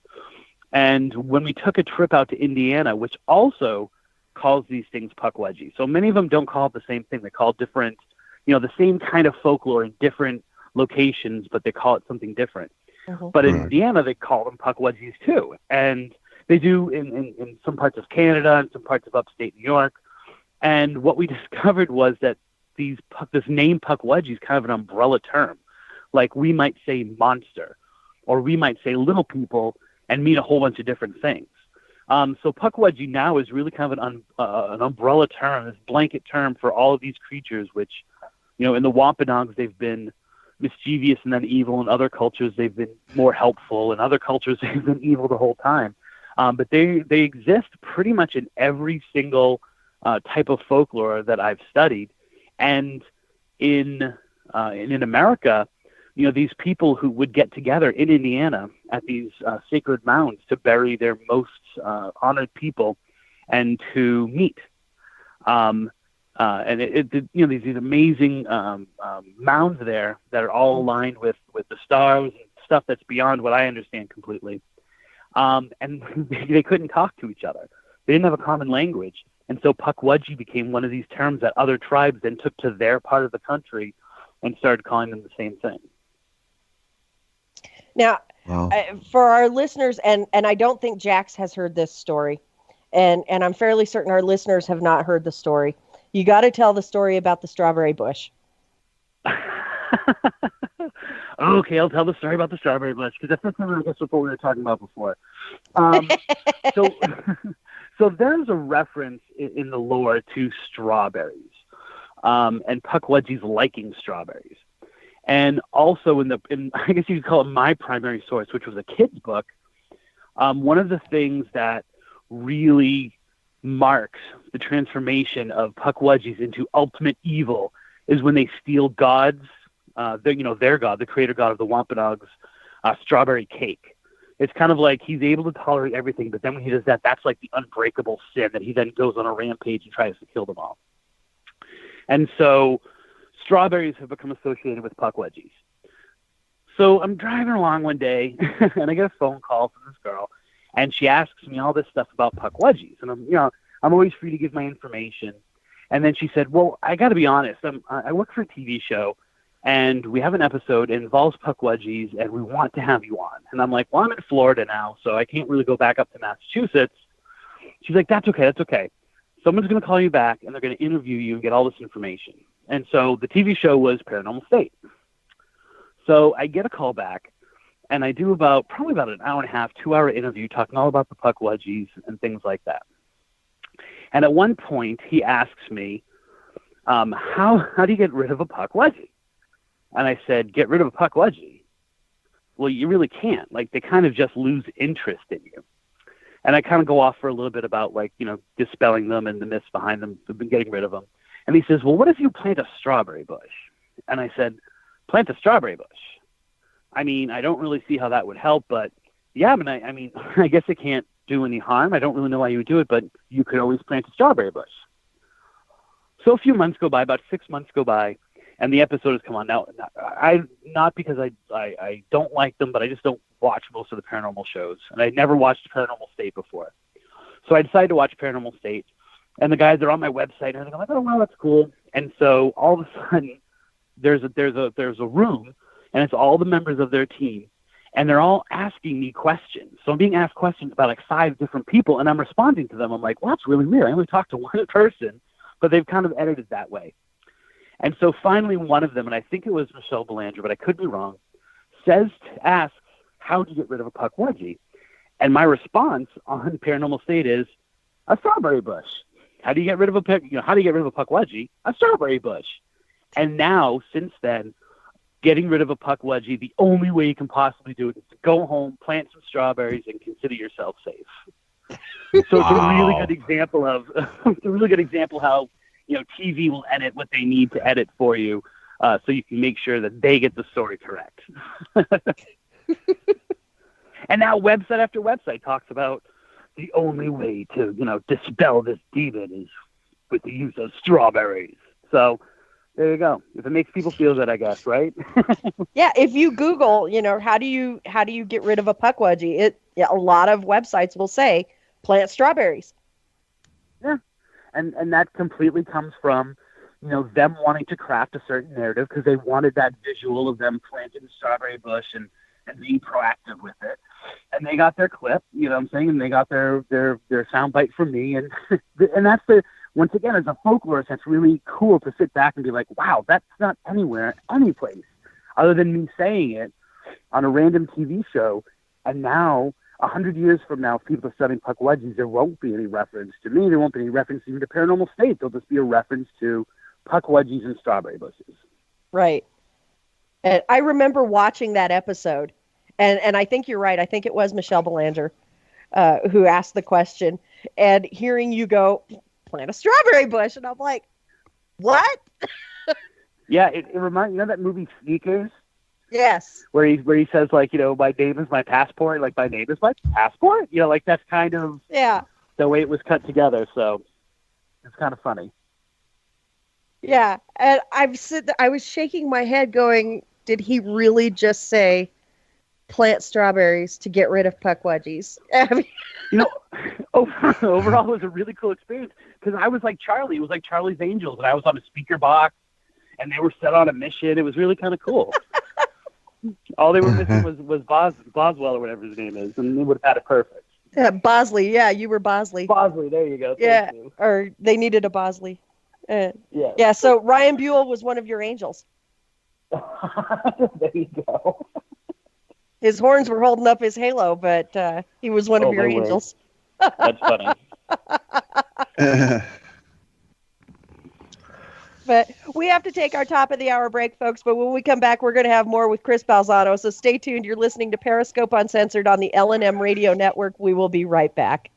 And when we took a trip out to Indiana, which also calls these things puckwudgie. So many of them don't call it the same thing. They call it different, the same kind of folklore in different locations, but they call it something different. Mm-hmm. But in Indiana, they call them puckwudgies too. And they do in some parts of Canada and some parts of upstate New York. And what we discovered was that this name puckwudgie is kind of an umbrella term. Like we might say monster, or we might say little people, and mean a whole bunch of different things. So Pukwudgie now is really kind of an umbrella term, this blanket term for all of these creatures, which, you know, in the Wampanoags, they've been mischievous and then evil. In other cultures, they've been more helpful. In other cultures, they've been evil the whole time. But they exist pretty much in every single type of folklore that I've studied. And in America, you know, these people who would get together in Indiana at these sacred mounds to bury their most honored people and to meet. And you know, these amazing mounds there that are all aligned with the stars and stuff that's beyond what I understand completely. And they couldn't talk to each other. They didn't have a common language. And so Pukwudgie became one of these terms that other tribes then took to their part of the country and started calling them the same thing. Now, for our listeners, and I don't think Jax has heard this story, and I'm fairly certain our listeners have not heard the story. You got to tell the story about the strawberry bush. Okay, I'll tell the story about the strawberry bush, because that's I guess what we were talking about before. So there's a reference in the lore to strawberries, and Pukwudgie's liking strawberries. And also in I guess you could call it my primary source, which was a kid's book. One of the things that really marks the transformation of Pukwudgies into ultimate evil is when they steal their god, the creator god of the Wampanoags, strawberry cake. It's kind of like he's able to tolerate everything, but then when he does that, that's like the unbreakable sin that he then goes on a rampage and tries to kill them all. And so strawberries have become associated with Pukwudgies. So I'm driving along one day, and I get a phone call from this girl, and she asks me all this stuff about Pukwudgies. And I'm always free to give my information. And then she said, well, I got to be honest. I work for a TV show, and we have an episode that involves Pukwudgies, and we want to have you on. And I'm like, well, I'm in Florida now, so I can't really go back up to Massachusetts. She's like, that's okay. Someone's going to call you back, and they're going to interview you and get all this information. And so the TV show was Paranormal State. So I get a call back, and I do probably about an hour and a half, 2-hour interview talking all about the Pukwudgies and things like that. And at one point, he asks me, how do you get rid of a Pukwudgie? And I said, get rid of a Pukwudgie? Well, you really can't. Like, they kind of just lose interest in you. And I kind of go off for a little bit about, like, you know, dispelling them and the myths behind them, getting rid of them. And he says, well, what if you plant a strawberry bush? And I said, plant a strawberry bush? I mean, I don't really see how that would help, but yeah, but I mean, I guess it can't do any harm. I don't really know why you would do it, but you could always plant a strawberry bush. So a few months go by, about 6 months go by, and the episode has come on. Now, not because I don't like them, but I just don't watch most of the paranormal shows. And I never watched Paranormal State before. So I decided to watch Paranormal State. And the guys are on my website, and I'm like, oh, wow, that's cool. And so all of a sudden, there's a room, and it's all the members of their team, and they're all asking me questions. So I'm being asked questions about like 5 different people, and I'm responding to them. I'm like, well, that's really weird. I only talked to one person, but they've kind of edited that way. And so finally, one of them, and I think it was Michelle Belanger, but I could be wrong, asks, how do you get rid of a Pukwudgie? And my response on Paranormal State is a strawberry bush. How do you get rid of a Pukwudgie? A strawberry bush. And now, since then, getting rid of a Pukwudgie, the only way you can possibly do it is to go home, plant some strawberries, and consider yourself safe. So it's a really good example how, you know, TV will edit what they need to edit for you, so you can make sure that they get the story correct. And now website after website talks about the only way to, you know, dispel this demon is with the use of strawberries. So there you go. If it makes people feel good, I guess, right? Yeah. If you Google, you know, how do you get rid of a Pukwudgie? A lot of websites will say plant strawberries. Yeah. And that completely comes from, you know, them wanting to craft a certain narrative because they wanted that visual of them planting the strawberry bush and being proactive with it. And they got their clip, you know what I'm saying? And they got their soundbite from me. And that's once again, as a folklorist, that's really cool to sit back and be like, wow, that's not anywhere, any place. other than me saying it on a random TV show. And now, 100 years from now, if people are studying puckwudgies, there won't be any reference to me. There won't be any reference even to Paranormal State. There'll just be a reference to puckwudgies and strawberry bushes. Right. And I remember watching that episode, and I think you're right. I think it was Michelle Belanger who asked the question, and hearing you go, plant a strawberry bush, and I'm like, what? Yeah, it reminds you know that movie Sneakers? Yes. Where he says, like, you know, my name is my passport, like my name is my passport? You know, like that's kind of the way it was cut together, so it's kind of funny. Yeah, and I was shaking my head going, did he really just say plant strawberries to get rid of puckwudgies? You know, overall it was a really cool experience because I was like Charlie. It was like Charlie's Angels, and I was on a speaker box, and they were set on a mission. It was really kind of cool. All they were missing was Boswell or whatever his name is, and they would have had it perfect. Yeah, Bosley. Yeah, you were Bosley. Bosley, there you go. Yeah, or they needed a Bosley. Yeah, so Ryan Buell was one of your angels. There you go. His horns were holding up his halo, but he was one of your angels. That's funny. But we have to take our top of the hour break, folks. But when we come back, we're going to have more with Chris Balzano. So stay tuned. You're listening to Periscope Uncensored on the L&M Radio Network. We will be right back.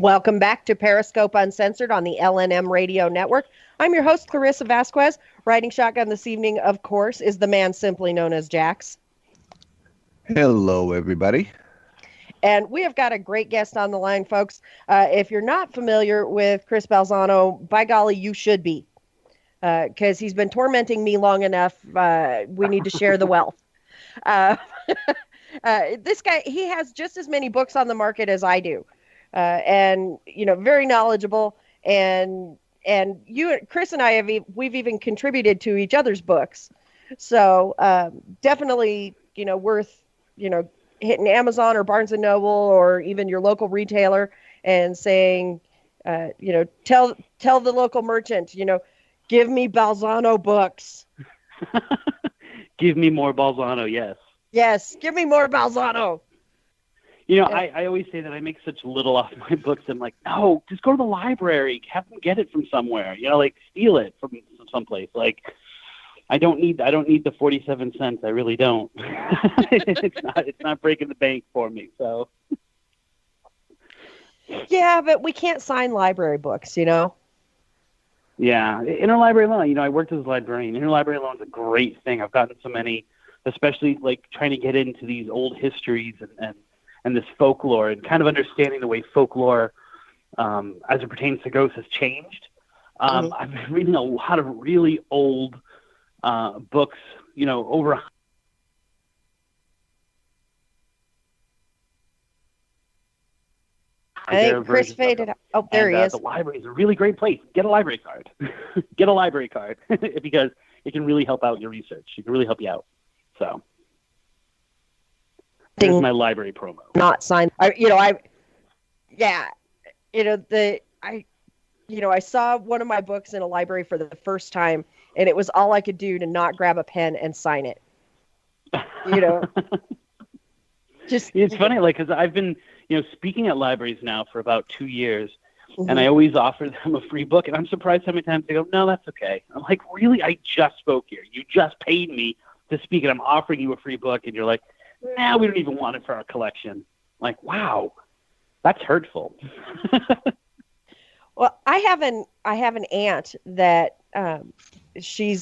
Welcome back to Periscope Uncensored on the L&M Radio Network. I'm your host, Clarissa Vazquez. Riding shotgun this evening, of course, is the man simply known as Jax. Hello, everybody. And we have got a great guest on the line, folks. If you're not familiar with Chris Balzano, by golly, you should be. Because he's been tormenting me long enough. We need to share the wealth. This guy, he has just as many books on the market as I do. And, you know, very knowledgeable. And you, Chris and I, we've even contributed to each other's books. So definitely, you know, worth, you know, hitting Amazon or Barnes & Noble or even your local retailer and saying, you know, tell the local merchant, you know, give me Balzano books. Give me more Balzano, yes. Yes, give me more Balzano. You know, I always say that I make such little off my books. I'm like, no, just go to the library. Have them get it from somewhere. You know, like steal it from someplace. Like, I don't need the 47 cents. I really don't. It's not breaking the bank for me. So. Yeah, but we can't sign library books, you know. Yeah, interlibrary loan. You know, I worked as a librarian. Interlibrary loan is a great thing. I've gotten so many, especially like trying to get into these old histories and this folklore and kind of understanding the way folklore, as it pertains to ghosts, has changed. I've been reading a lot of really old books, you know, over. I think Chris faded out. Oh, there he is. The library is a really great place. Get a library card. Get a library card because it can really help out your research. It can really help you out. So here's my library promo. Not signed. I saw one of my books in a library for the first time, and it was all I could do to not grab a pen and sign it. You know, it's funny, like, because I've been, you know, speaking at libraries now for about 2 years, and I always offer them a free book, and I'm surprised how many times they go, no, that's okay. I'm like, really? I just spoke here. You just paid me to speak, and I'm offering you a free book, and you're like, nah, we don't even want it for our collection. Like, wow, that's hurtful. Well, I have an aunt that she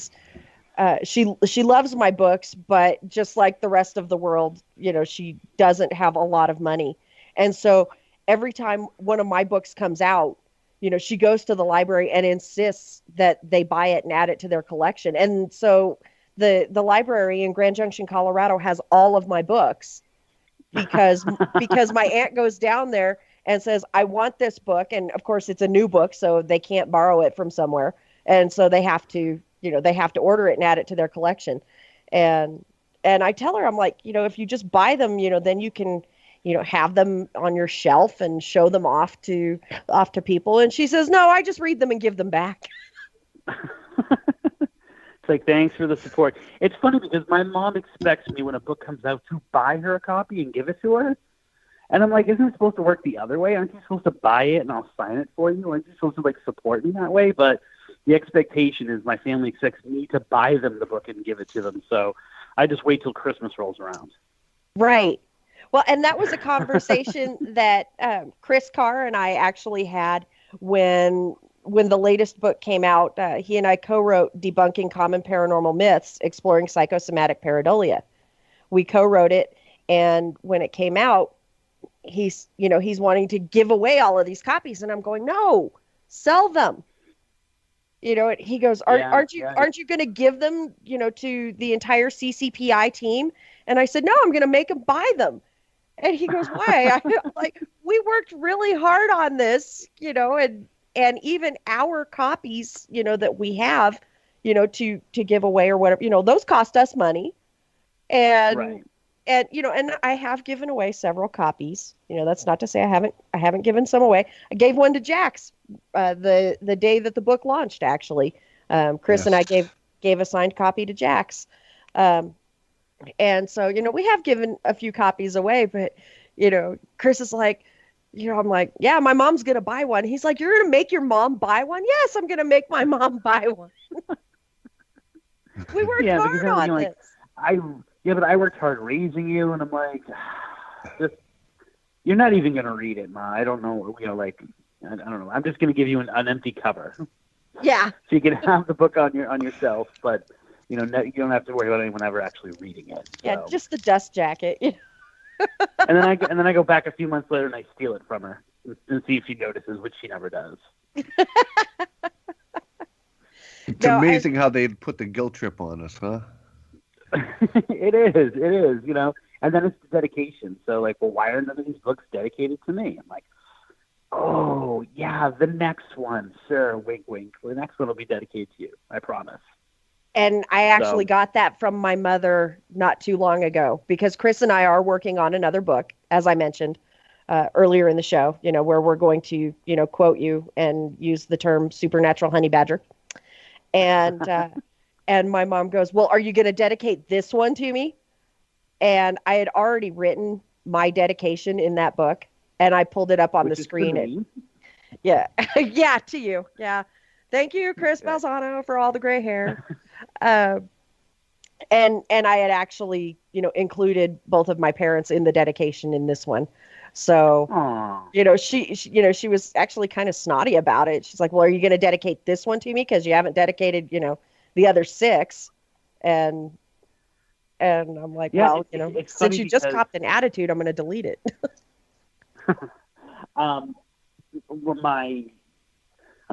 loves my books, but just like the rest of the world, you know, she doesn't have a lot of money. And so every time one of my books comes out, you know, she goes to the library and insists that they buy it and add it to their collection. And so the library in Grand Junction, Colorado has all of my books because my aunt goes down there and says, I want this book. And of course it's a new book, so they can't borrow it from somewhere. And so they have to order it and add it to their collection. And I tell her, I'm like, you know, if you just buy them, you know, then you can, you know, have them on your shelf and show them off to like, thanks for the support. It's funny because my mom expects me when a book comes out to buy her a copy and give it to her. And I'm like, isn't it supposed to work the other way? Aren't you supposed to buy it and I'll sign it for you? Aren't you supposed to, like, support me that way? But the expectation is my family expects me to buy them the book and give it to them. So I just wait till Christmas rolls around. Right. Well, and that was a conversation that Chris Carr and I actually had when the latest book came out. He and I co-wrote Debunking Common Paranormal Myths, Exploring Psychosomatic Pareidolia. We co-wrote it, and when it came out, he's wanting to give away all of these copies, and I'm going, no, sell them. He goes, aren't you going to give them, to the entire CCPI team? And I said, no, I'm going to make them buy them. And he goes, why? We worked really hard on this, and even our copies, that we have, to give away or whatever, those cost us money. And, right. and I have given away several copies. That's not to say I haven't given some away. I gave one to Jax the day that the book launched, actually. Chris and I gave a signed copy to Jax. And so, we have given a few copies away, but, Chris is like, I'm like, yeah, my mom's going to buy one. He's like, you're going to make your mom buy one? Yes, I'm going to make my mom buy one. We worked hard on this. But I worked hard raising you, and I'm like, you're not even going to read it, Ma. I don't know. I don't know. I'm just going to give you an empty cover. Yeah. So you can have the book on yourself, but you don't have to worry about anyone ever actually reading it. So. Yeah, just the dust jacket. and then I go back a few months later and I steal it from her and see if she notices, which she never does. It's amazing how they put the guilt trip on us, huh? It is, and then it's the dedication. So, like, well, why are none of these books dedicated to me? I'm like, oh, yeah, the next one, sir, wink, wink. The next one will be dedicated to you, I promise. And I actually got that from my mother not too long ago, because Chris and I are working on another book, as I mentioned earlier in the show, where we're going to, quote you and use the term supernatural honey badger. And and my mom goes, well, are you going to dedicate this one to me? And I had already written my dedication in that book, and I pulled it up on the screen. Yeah, to you. Yeah. Thank you, Chris Balzano, for all the gray hair. And I had actually, included both of my parents in the dedication in this one. So, she was actually kind of snotty about it. She's like, well, are you going to dedicate this one to me? Because you haven't dedicated, the other 6. And I'm like, since you just copped an attitude, I'm going to delete it. I'm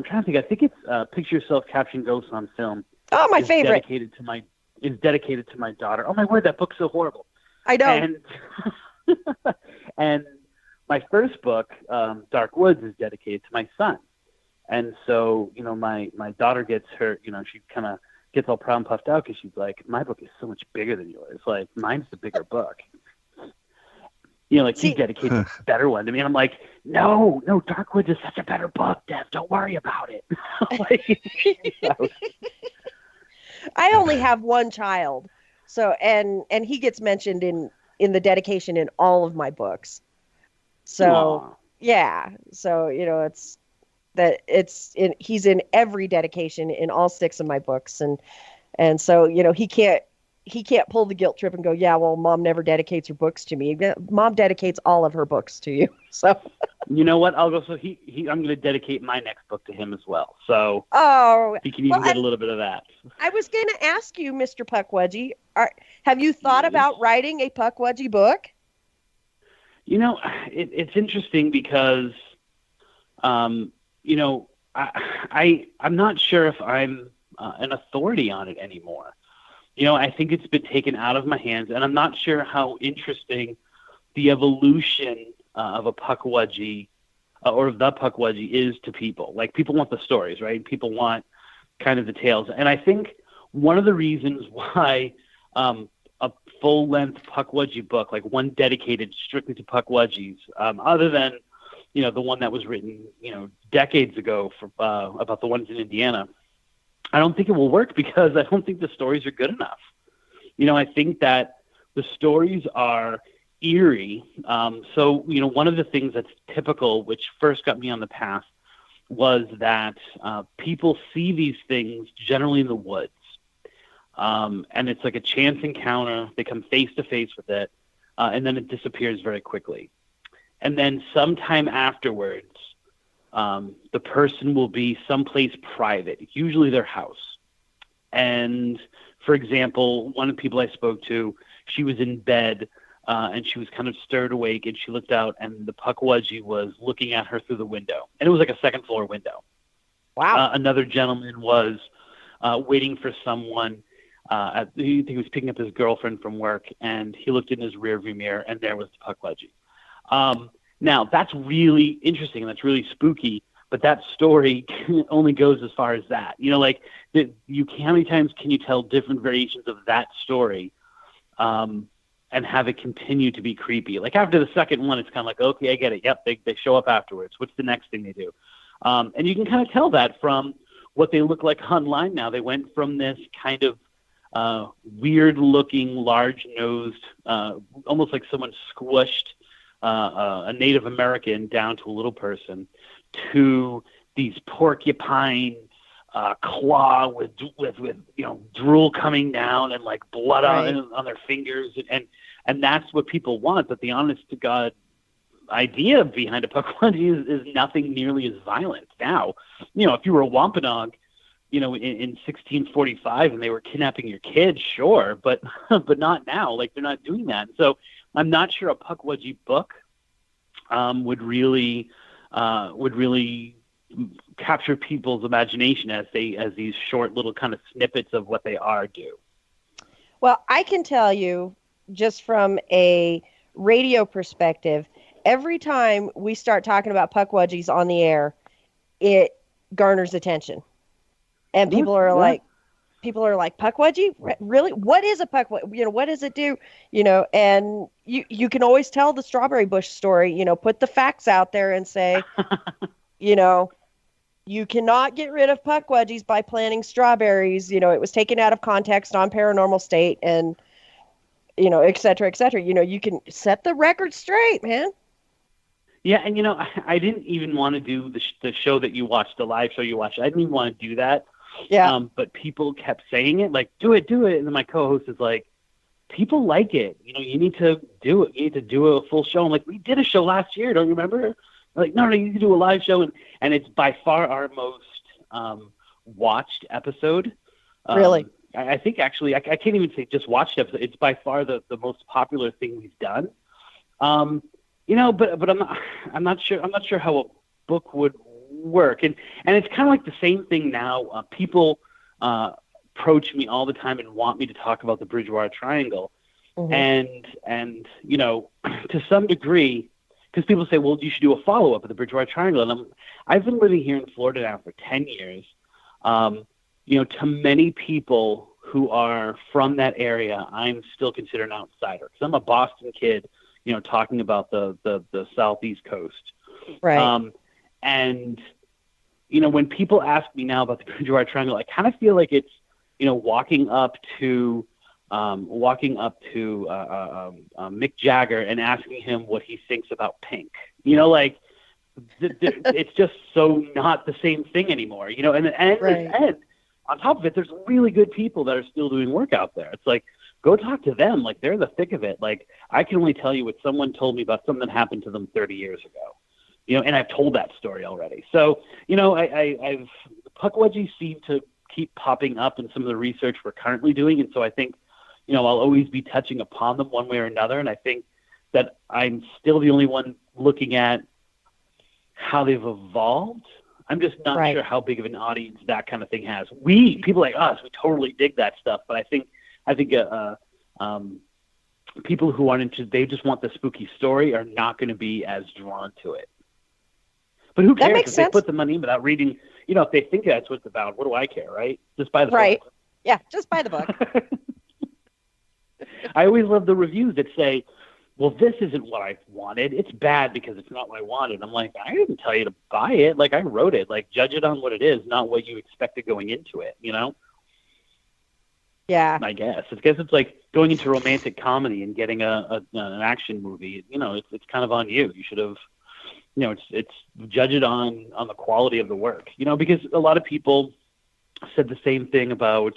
trying to think. I think it's Picture Yourself Capturing Ghosts on Film. Oh, my favorite. Is dedicated to my daughter. Oh, my word, that book's so horrible. I know. And my first book, Dark Woods, is dedicated to my son. And so, my daughter gets her, she kind of gets all proud and puffed out because she's like, my book is so much bigger than yours. Like, mine's the bigger book. You dedicated a better one to me. And I'm like, no, Darkwood is such a better book, Dev. Don't worry about it. I only have one child. So, and he gets mentioned in the dedication in all of my books. So, yeah. So, he's in every dedication in all 6 of my books. And so, he can't pull the guilt trip and go, yeah, well, Mom never dedicates her books to me. Mom dedicates all of her books to you. So, you know what? I'll go. So I'm going to dedicate my next book to him as well. So, he can even get a little bit of that. I was going to ask you, Mr. Puckwudgie, have you thought about writing a Puckwudgie book? It's interesting because, I'm not sure if I'm an authority on it anymore. I think it's been taken out of my hands, and I'm not sure how interesting the evolution of a Puckwudgie or the Puckwudgie is to people. Like, people want the stories, right? People want kind of the tales. And I think one of the reasons why a full-length Puckwudgie book, like one dedicated strictly to Puckwudgies, other than, the one that was written, decades ago about the ones in Indiana, I don't think it will work because I don't think the stories are good enough. I think that the stories are eerie. So, one of the things that's typical, which first got me on the path, was that people see these things generally in the woods. And it's like a chance encounter. They come face to face with it, and then it disappears very quickly. And then sometime afterwards, the person will be someplace private, usually their house. And for example, one of the people I spoke to, she was in bed, and she was kind of stirred awake, and she looked out, and the Pukwudgie was looking at her through the window. And it was like a second floor window. Wow. Another gentleman was waiting for someone. He was picking up his girlfriend from work, and he looked in his rearview mirror, and there was the Pukwudgie. Now, that's really interesting, and that's really spooky, but that story only goes as far as that. How many times can you tell different variations of that story and have it continue to be creepy? Like, after the second one, it's kind of like, okay, I get it. Yep, they show up afterwards. What's the next thing they do? And you can kind of tell that from what they look like online now. They went from this kind of weird-looking, large-nosed, almost like someone squished a Native American down to a little person, to these porcupine claw with drool coming down and like blood on their fingers, and that's what people want. But the honest to God idea behind a Pukwudgie is nothing nearly as violent. Now, if you were a Wampanoag, in 1645 and they were kidnapping your kids, sure, but not now. Like, they're not doing that. So I'm not sure a Pukwudgie book would really capture people's imagination as these short little kind of snippets of what they are do. Well, I can tell you just from a radio perspective, every time we start talking about Pukwudgies on the air, it garners attention. And people are like, Pukwudgie? Really? What is a Pukwudgie? What does it do? And you can always tell the strawberry bush story, put the facts out there and say, you cannot get rid of Pukwudgies by planting strawberries. It was taken out of context on Paranormal State and, et cetera, et cetera. You can set the record straight, man. Yeah, and I didn't even want to do the show that you watched, the live show you watched. I didn't even want to do that. Yeah. But people kept saying it, like, do it. And then my co-host is like, people like it. You need to do it. You need to do a full show. I'm like, we did a show last year. Don't you remember? Like, no, you need to do a live show. And it's by far our most watched episode. Really? I think actually, I can't even say just watched episode. It's by far the most popular thing we've done. But I'm not sure how a book would work. And it's kind of like the same thing now. People approach me all the time and want me to talk about the Bridgewater Triangle. Mm-hmm. And to some degree, because people say, well, you should do a follow-up of the Bridgewater Triangle. And I've been living here in Florida now for 10 years. To many people who are from that area, I'm still considered an outsider because I'm a Boston kid, talking about the Southeast Coast. Right. And, when people ask me now about the Bridgewater Triangle, I kind of feel like it's, walking up to Mick Jagger and asking him what he thinks about Pink. It's just so not the same thing anymore. And on top of it, there's really good people that are still doing work out there. It's like, go talk to them. Like, they're the thick of it. Like, I can only tell you what someone told me about something that happened to them 30 years ago. And I've told that story already. So, I've Pukwudgies seem to keep popping up in some of the research we're currently doing. And so I think, I'll always be touching upon them one way or another. And I think that I'm still the only one looking at how they've evolved. I'm just not sure how big of an audience that kind of thing has. People like us, we totally dig that stuff. But I think people who aren't interested, they just want the spooky story, are not going to be as drawn to it. But who cares if they put the money in without reading? If they think that's what it's about, what do I care, right? Just buy the book. Yeah, just buy the book. I always love the reviews that say, well, this isn't what I wanted. It's bad because it's not what I wanted. I'm like, I didn't tell you to buy it. Like, I wrote it. Like, judge it on what it is, not what you expected going into it, you know? Yeah. I guess it's like going into romantic comedy and getting an action movie. You know, it's kind of on you. You should have, you know, it's judge it on the quality of the work, you know, because a lot of people said the same thing about,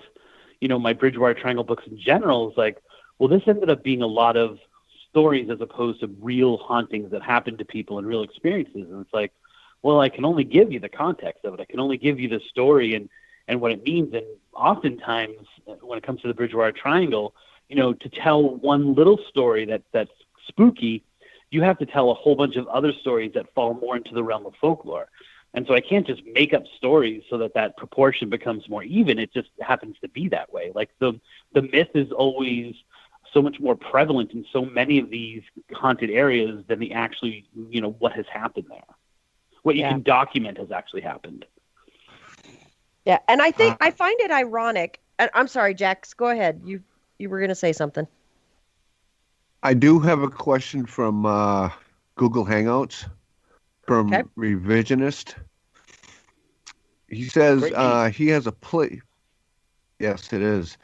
you know, my Bridgewater Triangle books in general. Is like, well, this ended up being a lot of stories as opposed to real hauntings that happened to people and real experiences. And it's like, well, I can only give you the context of it. I can only give you the story and what it means. And oftentimes when it comes to the Bridgewater Triangle, you know, to tell one little story that's spooky, you have to tell a whole bunch of other stories that fall more into the realm of folklore. And so I can't just make up stories so that proportion becomes more even. It just happens to be that way. Like the myth is always so much more prevalent in so many of these haunted areas than the actually, you know, what has happened there. What you can document has actually happened. Yeah, and I think I find it ironic. I'm sorry, Jax, go ahead. You were going to say something. I do have a question from Google Hangouts from Revisionist. He says he has a play. Yes, it is.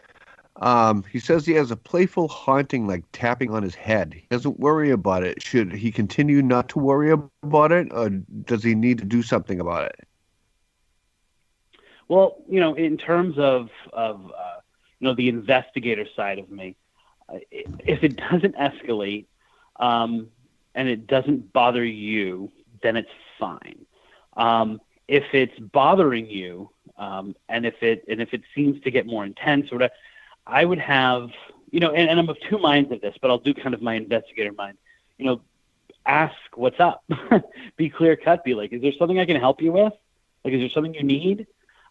He says he has a playful haunting, like tapping on his head. He doesn't worry about it. Should he continue not to worry about it, or does he need to do something about it? Well, you know, in terms of you know, the investigator side of me, if it doesn't escalate and it doesn't bother you, then it's fine. If it's bothering you, and if it seems to get more intense or whatever, I would have, you know, and I'm of two minds of this, but I'll do kind of my investigator mind. You know, ask what's up. Be clear cut. Be like, is there something I can help you with? Like, is there something you need?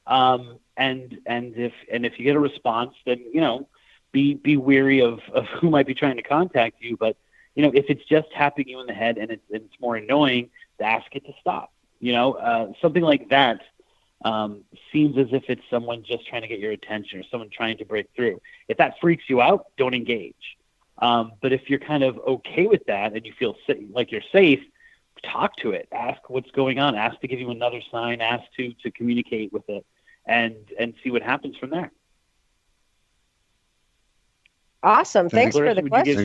And if you get a response, then, you know, be wary of who might be trying to contact you. But, you know, if it's just tapping you in the head and it's more annoying, ask it to stop. You know, something like that seems as if it's someone just trying to get your attention or someone trying to break through. If that freaks you out, don't engage. But if you're kind of okay with that and you feel like you're safe, talk to it. Ask what's going on. Ask to give you another sign. Ask to communicate with it, and see what happens from there. Awesome. Thanks for the question.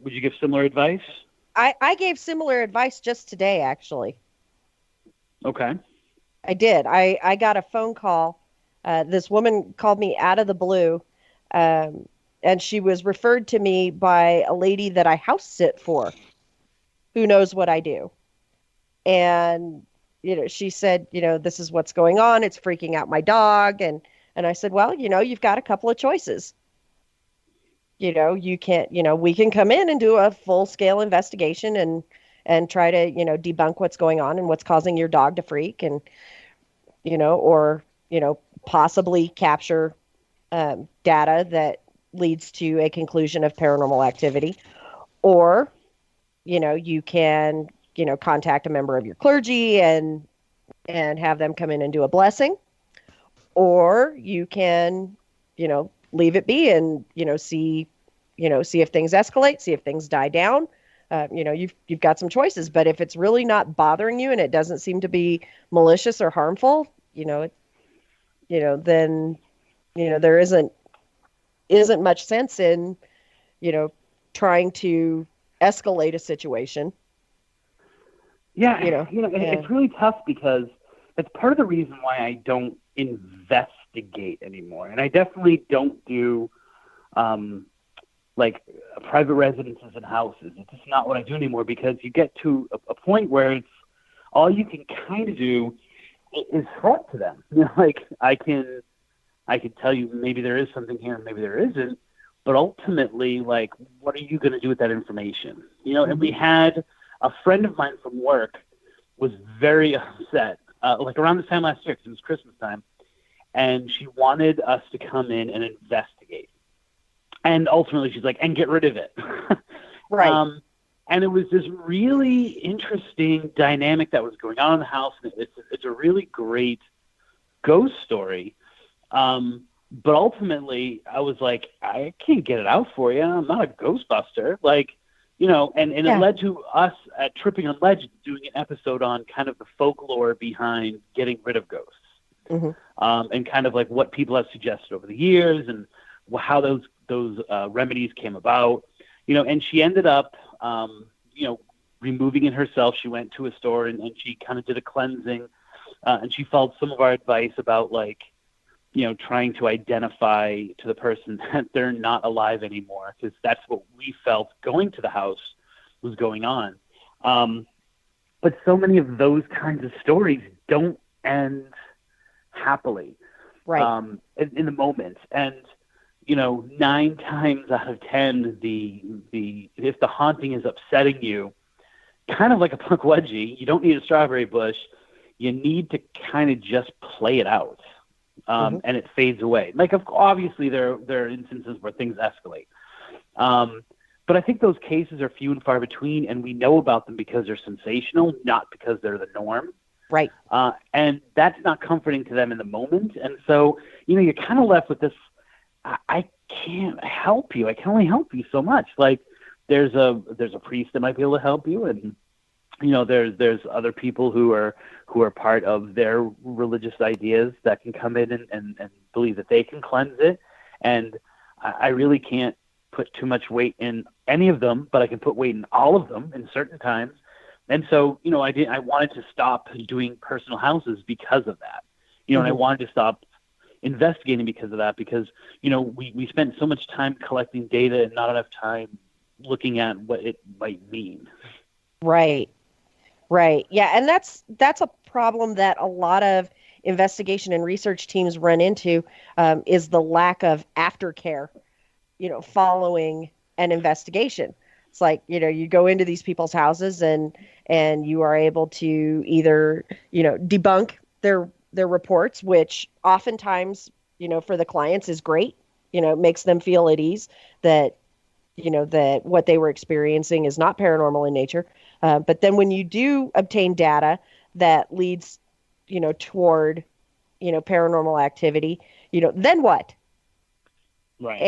Would you give similar advice? I gave similar advice just today, actually. Okay. I did. I got a phone call. This woman called me out of the blue, and she was referred to me by a lady that I house sit for, who knows what I do. And, you know, she said, you know, this is what's going on. It's freaking out my dog. And I said, well, you know, you've got a couple of choices. You know, you can't, you know, we can come in and do a full scale investigation and try to, you know, debunk what's going on and what's causing your dog to freak, and, you know, or, you know, possibly capture data that leads to a conclusion of paranormal activity. Or, you know, you can, you know, contact a member of your clergy and have them come in and do a blessing. Or you can, you know, leave it be and, you know, see if things escalate, see if things die down. You know, you've got some choices. But if it's really not bothering you and it doesn't seem to be malicious or harmful, you know, then, you know, there isn't much sense in, you know, trying to escalate a situation. Yeah, it's really tough because it's part of the reason why I don't investigate anymore. And I definitely don't do like private residences and houses. It's just not what I do anymore, because you get to a point where it's all you can kind of do is threat to them. You know, like I can tell you maybe there is something here and maybe there isn't, but ultimately, like, what are you going to do with that information? You know, and we had a friend of mine from work was very upset, like around this time last year, because it was Christmas time, and she wanted us to come in and investigate. And ultimately, she's like, and get rid of it. Right. And it was this really interesting dynamic that was going on in the house. And it's a really great ghost story. But ultimately, I was like, I can't get it out for you. I'm not a Ghostbuster. Like, And it led to us at Tripping on Legends doing an episode on kind of the folklore behind getting rid of ghosts. And kind of like what people have suggested over the years and how those remedies came about, and she ended up, removing it herself. She went to a store and she kind of did a cleansing, and she followed some of our advice about trying to identify to the person that they're not alive anymore, because that's what we felt going to the house was going on. But so many of those kinds of stories don't end happily, right? In the moment. And 9 times out of 10, if the haunting is upsetting you, kind of like a punk wedgie, you don't need a strawberry bush. You need to kind of just play it out, and it fades away. Like, obviously, there are instances where things escalate, but I think those cases are few and far between, and we know about them because they're sensational, not because they're the norm. Right. And that's not comforting to them in the moment. And so, you're kind of left with this, I can't help you. I can only help you so much. Like, there's a priest that might be able to help you, and there's other people who are part of their religious ideas that can come in and believe that they can cleanse it. And I really can't put too much weight in any of them, but I can put weight in all of them in certain times. And so, I wanted to stop doing personal houses because of that, and I wanted to stop investigating because of that, because, we spent so much time collecting data and not enough time looking at what it might mean. Right. Yeah. And that's a problem that a lot of investigation and research teams run into, is the lack of aftercare, following an investigation. It's like, you go into these people's houses and you are able to either, debunk their reports, which oftentimes, for the clients is great. It makes them feel at ease that, that what they were experiencing is not paranormal in nature. But then when you do obtain data that leads, toward, paranormal activity, then what? Right.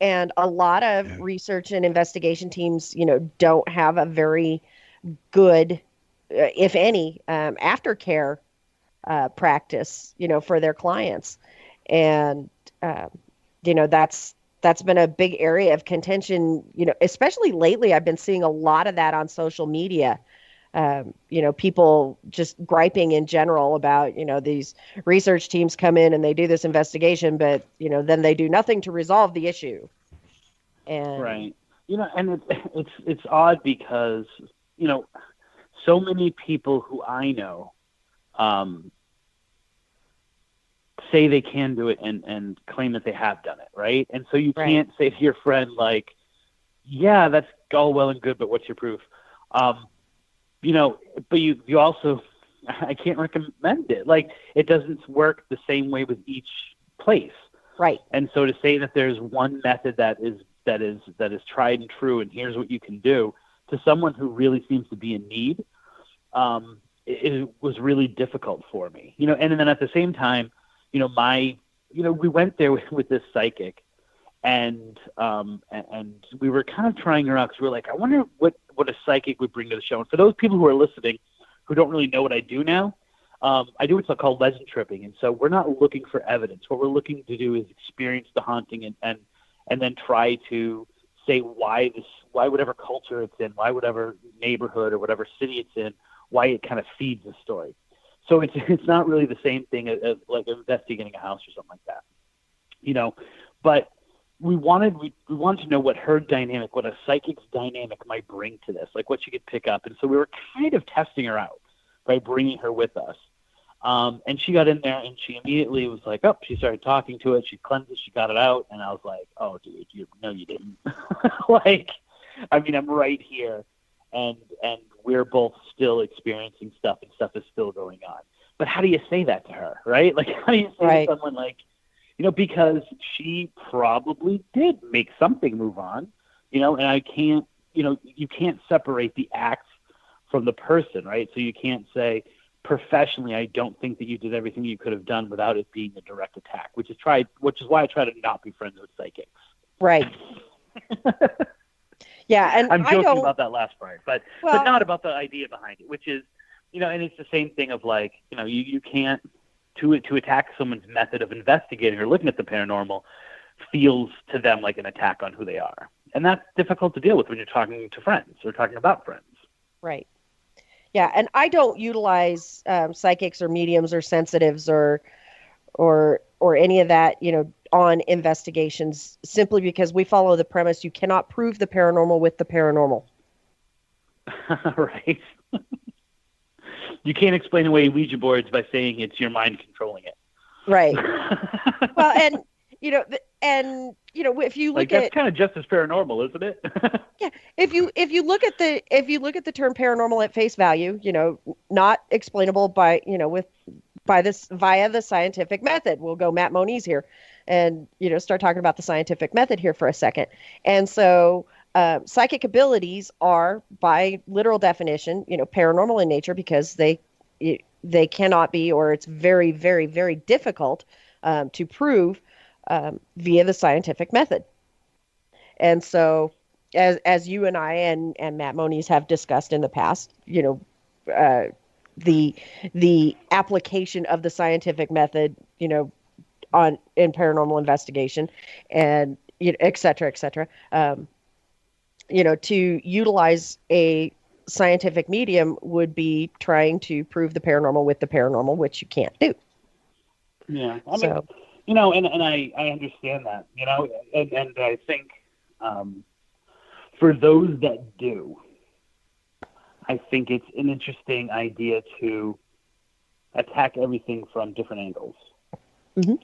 And a lot of research and investigation teams, don't have a very good, if any, aftercare practice, for their clients. And, that's been a big area of contention, especially lately. I've been seeing a lot of that on social media. People just griping in general about, these research teams come in and they do this investigation, but, then they do nothing to resolve the issue. And right. And it's odd because, so many people who I know, say they can do it and claim that they have done it. Right. And so you can't say to your friend, like, yeah, that's all well and good, but what's your proof? But you also, I can't recommend it. Like, it doesn't work the same way with each place. Right. And so to say that there's one method that is tried and true, and here's what you can do, to someone who really seems to be in need, it was really difficult for me, and then at the same time, we went there with this psychic, and we were kind of trying her out, because we were like, I wonder what a psychic would bring to the show. And for those people who are listening who don't really know what I do now, I do what's called legend tripping. And so we're not looking for evidence. What we're looking to do is experience the haunting and then try to say why whatever culture it's in, why whatever neighborhood or whatever city it's in, why it kind of feeds the story. So it's not really the same thing as like investigating a house or something like that, but we wanted to know what her dynamic, what a psychic's dynamic might bring to this, like what she could pick up. And so we were kind of testing her out by bringing her with us. And she got in there and she immediately was like, she started talking to it. She cleansed it. She got it out. And I was like, oh, dude, you didn't. I'm right here. And we're both still experiencing stuff, and stuff is still going on. But how do you say that to her, right? Like, how do you say to someone, like, because she probably did make something move on, and I can't, you can't separate the act from the person, right? So you can't say, professionally, I don't think that you did everything you could have done without it being a direct attack, which is why I try to not be friends with psychics. Right. Yeah, and I'm joking about that last part, but not about the idea behind it, which is, and it's the same thing of like, you can't to attack someone's method of investigating or looking at the paranormal feels to them like an attack on who they are, and that's difficult to deal with when you're talking to friends or talking about friends. Right. Yeah, and I don't utilize psychics or mediums or sensitives or any of that, on investigations, simply because we follow the premise you cannot prove the paranormal with the paranormal. Right. You can't explain away Ouija boards by saying it's your mind controlling it. Right. Well, and if you look that's kind of just as paranormal, isn't it? Yeah. If you look at the term paranormal at face value, not explainable by via the scientific method. We'll go Matt Moniz here and start talking about the scientific method here for a second. And so psychic abilities are, by literal definition, paranormal in nature, because they cannot be, or it's very, very, very difficult to prove via the scientific method. And so, as you and I and Matt Moniz have discussed in the past, the application of the scientific method, in paranormal investigation, and et cetera, to utilize a scientific medium would be trying to prove the paranormal with the paranormal, which you can't do. Yeah, I mean, and I understand that, and I think for those that do, I think it's an interesting idea to attack everything from different angles. Mm-hmm.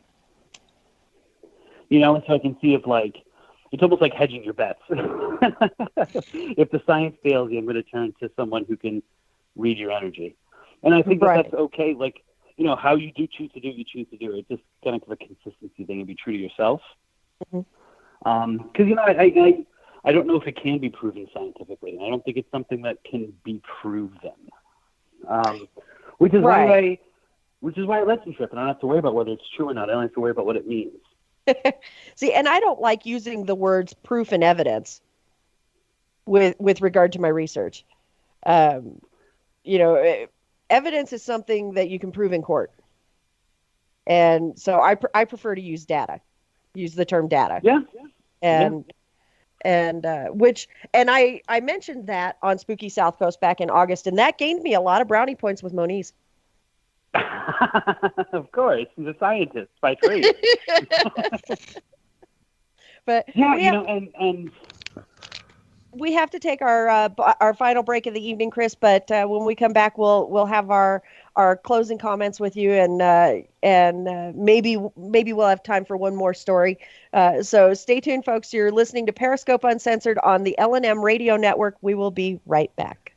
And so I can see if, like, it's almost like hedging your bets. If the science fails you, I'm going to turn to someone who can read your energy. And I think that's okay. Like, how you do choose to do, you choose to do it. It's just kind of a consistency thing and be true to yourself. Mm-hmm. Because, I don't know if it can be proven scientifically. I don't think it's something that can be proven. Which is why I let you trip, and I don't have to worry about whether it's true or not. I don't have to worry about what it means. See, and I don't like using the words proof and evidence with regard to my research. Evidence is something that you can prove in court. And so I prefer to use the term data. Yeah. And I mentioned that on Spooky South Coast back in August, and that gained me a lot of brownie points with Moniz. Of course, he's a scientist by trade. But and we have to take our final break of the evening, Chris. But when we come back, we'll have our closing comments with you, and maybe we'll have time for one more story. So stay tuned, folks. You're listening to Periscope Uncensored on the L&M Radio Network. We will be right back.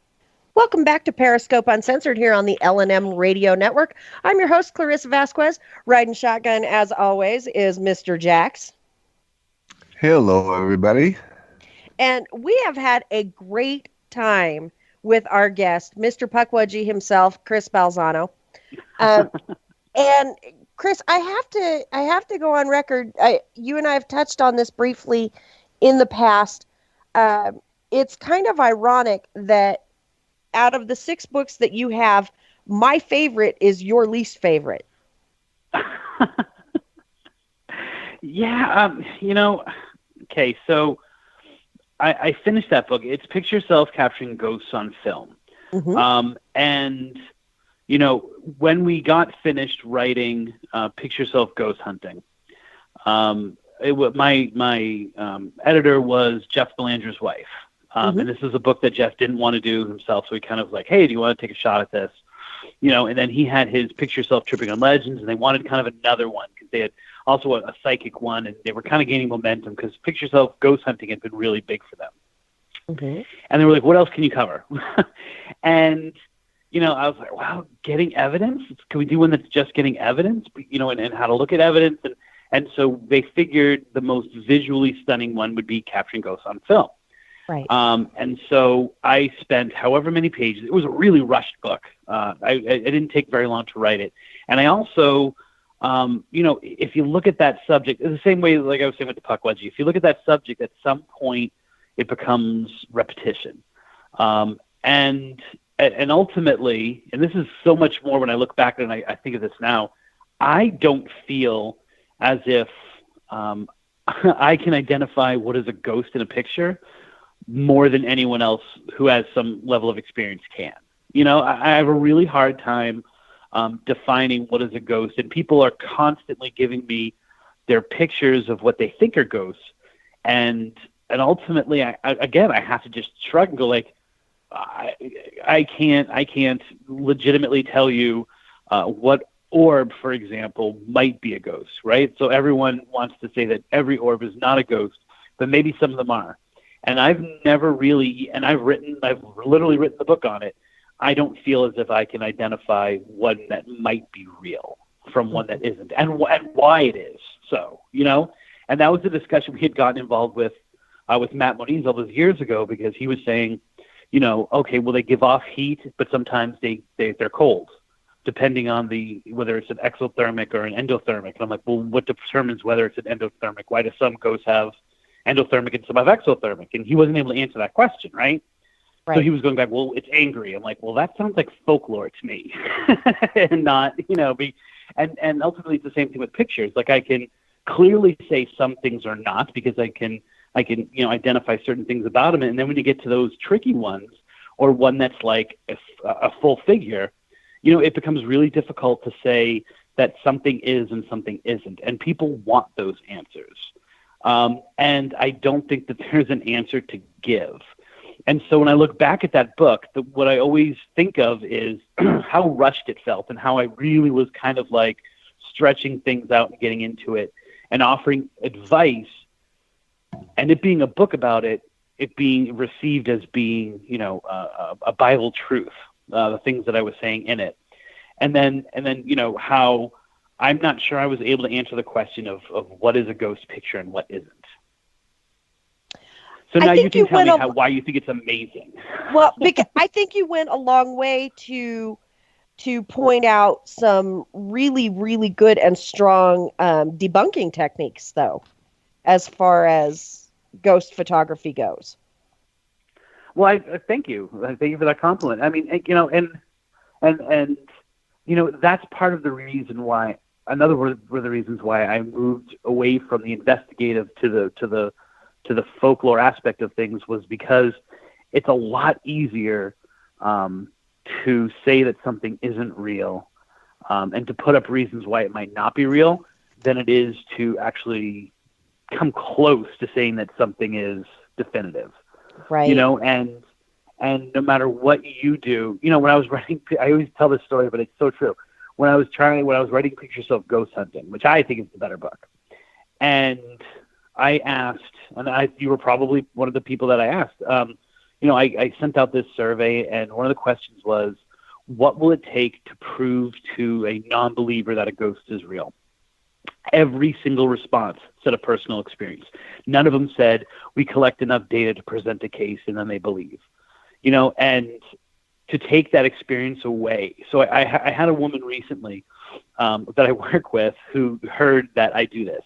Welcome back to Periscope Uncensored here on the L&M Radio Network. I'm your host, Clarissa Vazquez. Riding shotgun, as always, is Mr. Jax. Hello, everybody. And we have had a great time with our guest, Mr. Pukwudgie himself, Chris Balzano. And Chris, I have to go on record. You and I have touched on this briefly in the past. It's kind of ironic that out of the 6 books that you have, my favorite is your least favorite. Yeah, okay, so I finished that book. It's Picture Yourself Capturing Ghosts on Film. Mm-hmm. And, when we got finished writing Picture Yourself Ghost Hunting, my editor was Jeff Belanger's wife. Mm-hmm. And this is a book that Jeff didn't want to do himself, so he kind of was like, hey, do you want to take a shot at this? And then he had his Picture Yourself Tripping on Legends, and they wanted kind of another one because they had also a psychic one, and they were kind of gaining momentum because Picture Yourself Ghost Hunting had been really big for them. Mm-hmm. And they were like, what else can you cover? And, I was like, wow, getting evidence? Can we do one that's just getting evidence, and how to look at evidence? And so they figured the most visually stunning one would be Capturing Ghosts on Film. Right. And so I spent however many pages. It was a really rushed book. It didn't take very long to write it. And I also, if you look at that subject, the same way like I was saying with the Pukwudgie, if you look at that subject, at some point it becomes repetition. And ultimately, and this is so much more when I look back and I think of this now, I don't feel as if I can identify what is a ghost in a picture more than anyone else who has some level of experience can. You know, I have a really hard time defining what is a ghost, and people are constantly giving me their pictures of what they think are ghosts, and ultimately, I have to just shrug and go like, I can't legitimately tell you what orb, for example, might be a ghost, right? So everyone wants to say that every orb is not a ghost, but maybe some of them are. And I've never really, and I've literally written the book on it. I don't feel as if I can identify one that might be real from one that isn't, and why it is so, you know? And that was the discussion we had gotten involved with Matt Moniz all those years ago, because he was saying, you know, okay, well, they give off heat, but sometimes they're cold, depending on whether it's an exothermic or an endothermic. And I'm like, well, what determines whether it's an endothermic? Why do some ghosts have endothermic and some have exothermic? And he wasn't able to answer that question, right? So he was going back, well, it's angry. I'm like, well, that sounds like folklore to me, and not, you know, and ultimately it's the same thing with pictures. Like, I can clearly say some things are not, because I can, you know, identify certain things about them. And then when you get to those tricky ones, or one that's like a full figure, you know, it becomes really difficult to say that something is and something isn't. And people want those answers. And I don't think that there's an answer to give. And so when I look back at that book, what I always think of is how rushed it felt, and how I really was kind of like stretching things out and getting into it and offering advice, and it being a book about it being received as being, you know, a Bible truth, the things that I was saying in it. And then, you know, how I'm not sure I was able to answer the question of what is a ghost picture and what isn't. So now you can tell me why you think it's amazing. Well, because I think you went a long way to point out some really, really good and strong debunking techniques, though, as far as ghost photography goes. Well, I thank you. Thank you for that compliment. I mean, you know, and you know, that's part of the reason why. Another were the reasons why I moved away from the investigative to the folklore aspect of things, was because it's a lot easier to say that something isn't real and to put up reasons why it might not be real than it is to actually come close to saying that something is definitive. Right. You know, and no matter what you do, you know, when I was writing, I always tell this story, but it's so true. When I was writing Picture Yourself Ghost Hunting, which I think is the better book, and I asked, and you were probably one of the people that I asked, you know, I sent out this survey, and one of the questions was, what will it take to prove to a non-believer that a ghost is real? Every single response said a personal experience. None of them said, we collect enough data to present a case and then they believe. You know, and to take that experience away. So I had a woman recently that I work with who heard that I do this.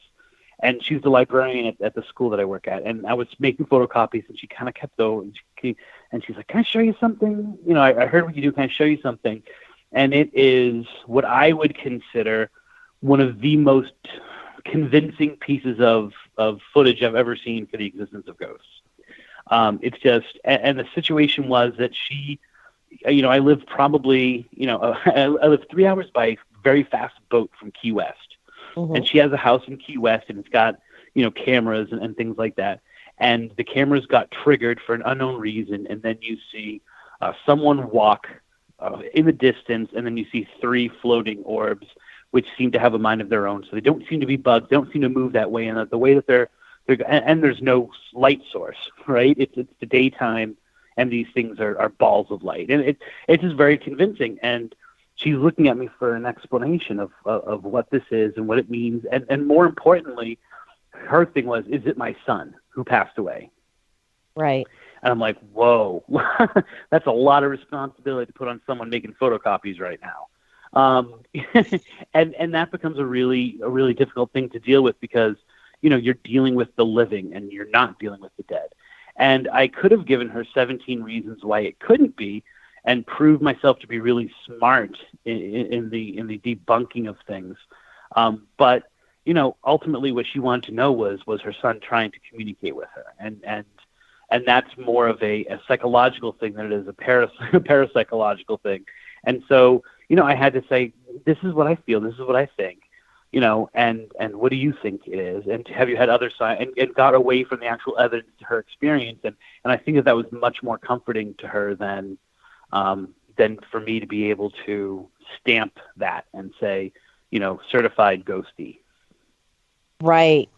And she's the librarian at the school that I work at. And I was making photocopies, and she kind of kept going. And she's like, can I show you something? You know, I heard what you do. Can I show you something? And it is what I would consider one of the most convincing pieces of footage I've ever seen for the existence of ghosts. It's just, and the situation was that she, you know, I lived probably, you know, I lived 3 hours by very fast boat from Key West. Mm-hmm. And she has a house in Key West, and it's got, you know, cameras and things like that. And the cameras got triggered for an unknown reason. And then you see someone walk in the distance, and then you see 3 floating orbs, which seem to have a mind of their own. So they don't seem to be bugs. They don't seem to move that way. And the way that they're and there's no light source, right? It's the daytime, and these things are balls of light. And it's just very convincing. And she's looking at me for an explanation of what this is and what it means. And more importantly, her thing was, is it my son who passed away? Right. And I'm like, whoa, that's a lot of responsibility to put on someone making photocopies right now. And that becomes a really difficult thing to deal with, because, you know, you're dealing with the living and you're not dealing with the dead. And I could have given her 17 reasons why it couldn't be, and proved myself to be really smart in the debunking of things. But ultimately, what she wanted to know was her son trying to communicate with her, and that's more of a psychological thing than it is a parapsychological thing. And so, I had to say, this is what I feel, this is what I think, and what do you think it is? And have you had other signs? And got away from the actual evidence to her experience. And I think that was much more comforting to her than for me to be able to stamp that and say, certified ghosty. Right.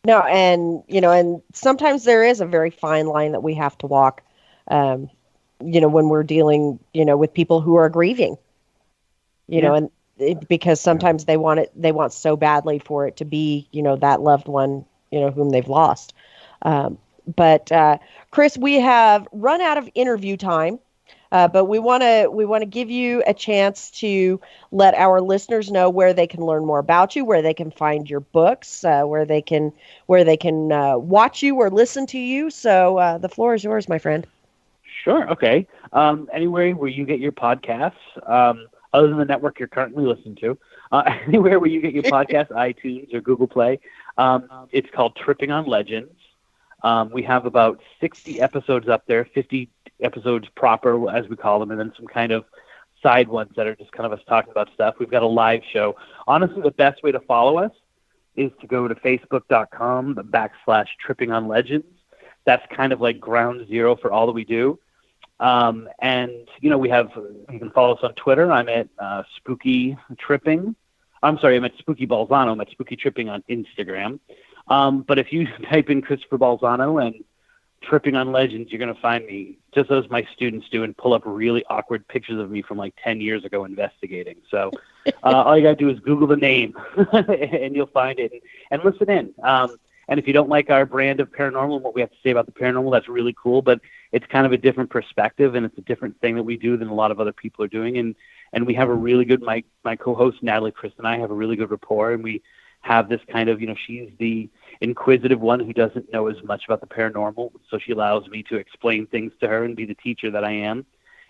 No, and sometimes there is a very fine line that we have to walk, when we're dealing, with people who are grieving, and because sometimes they want so badly for it to be, that loved one, whom they've lost. But Chris, we have run out of interview time. But we want to give you a chance to let our listeners know where they can learn more about you, where they can find your books, where they can watch you or listen to you. So the floor is yours, my friend. Sure. Okay. Anywhere where you get your podcasts, other than the network you're currently listening to, anywhere where you get your podcasts, iTunes or Google Play. It's called Tripping on Legends. We have about 60 episodes up there, 50 episodes proper, as we call them, and then some kind of side ones that are just kind of us talking about stuff. We've got a live show. Honestly, the best way to follow us is to go to facebook.com/Tripping on Legends. That's kind of like ground zero for all that we do. And, you can follow us on Twitter. I'm at Spooky Tripping. I'm at Spooky Balzano. I'm at Spooky Tripping on Instagram. But if you type in Christopher Balzano and Tripping on Legends, you're going to find me, just as my students do, and pull up really awkward pictures of me from like 10 years ago investigating. So all you got to do is Google the name and you'll find it and listen in. And if you don't like our brand of paranormal and what we have to say about the paranormal, that's really cool. But it's kind of a different perspective, and it's a different thing that we do than a lot of other people are doing. And we have a really good, my co-host Natalie, Chris, and I have a really good rapport, and we have this kind of, she's the inquisitive one who doesn't know as much about the paranormal, so she allows me to explain things to her and be the teacher that I am.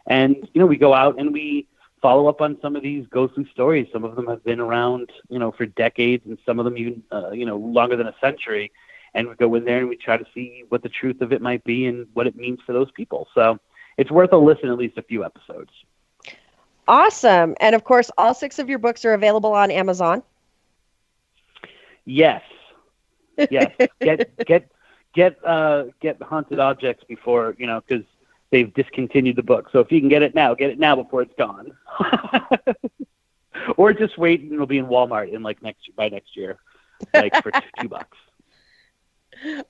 And, we go out and we follow up on some of these ghostly stories. Some of them have been around, for decades, and some of them even, longer than a century. And we go in there and we try to see what the truth of it might be and what it means for those people. So it's worth a listen, at least a few episodes. Awesome. And of course, all 6 of your books are available on Amazon. Yes. Get Haunted Objects before, because they've discontinued the book. So if you can get it now before it's gone. Or just wait and it'll be in Walmart in by next year, for $2.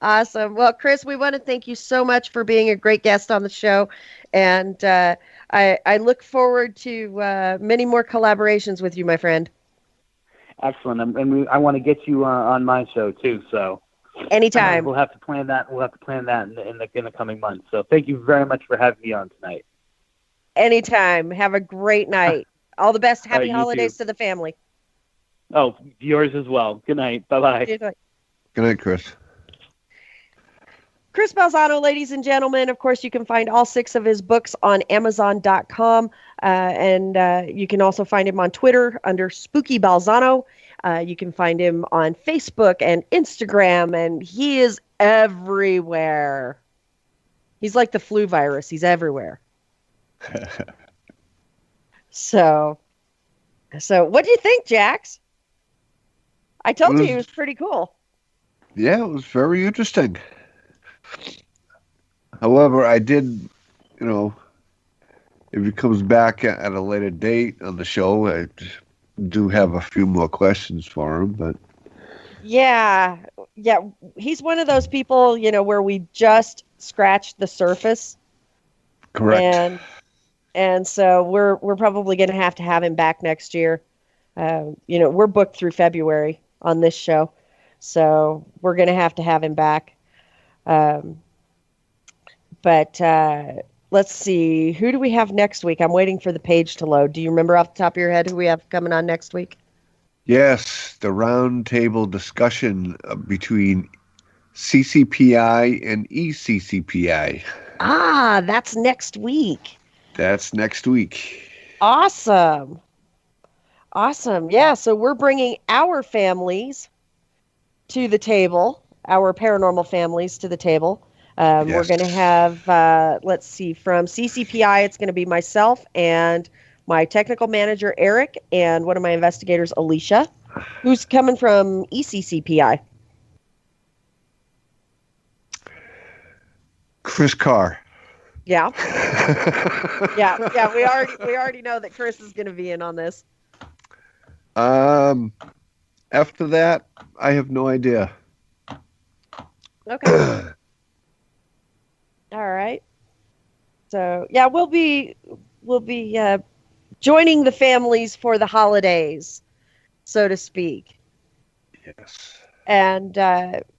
Awesome. Well, Chris, we want to thank you so much for being a great guest on the show. And I look forward to many more collaborations with you, my friend. Excellent. And I want to get you on my show too. So anytime. We'll have to plan that. in the coming months. So thank you very much for having me on tonight. Anytime. Have a great night. All the best. Happy holidays to the family. Oh, yours as well. Good night. Bye-bye. Good night, Chris. Chris Balzano, ladies and gentlemen. Of course, you can find all 6 of his books on Amazon.com. And you can also find him on Twitter under Spooky Balzano. You can find him on Facebook and Instagram. And he is everywhere. He's like the flu virus. He's everywhere. So what do you think, Jax? I told you he was pretty cool. Yeah, it was very interesting. However, I did, if he comes back at a later date on the show, I do have a few more questions for him. But yeah, he's one of those people, where we just scratched the surface. Correct. And so we're probably going to have him back next year. We're booked through February on this show, so we're going to have him back. But let's see, who do we have next week? I'm waiting for the page to load. Do you remember off the top of your head who we have coming on next week? Yes, the round table discussion between CCPI and ECCPI. Ah, that's next week. That's next week. Awesome. Yeah, so we're bringing our families to the table, our paranormal families to the table. Yes. We're going to have, let's see, from CCPI, it's going to be myself and my technical manager, Eric, and one of my investigators, Alicia, who's coming from ECCPI. Chris Carr. Yeah. yeah. We already know that Chris is going to be in on this. After that, I have no idea. Okay. All right. So yeah, we'll be joining the families for the holidays, so to speak. Yes. And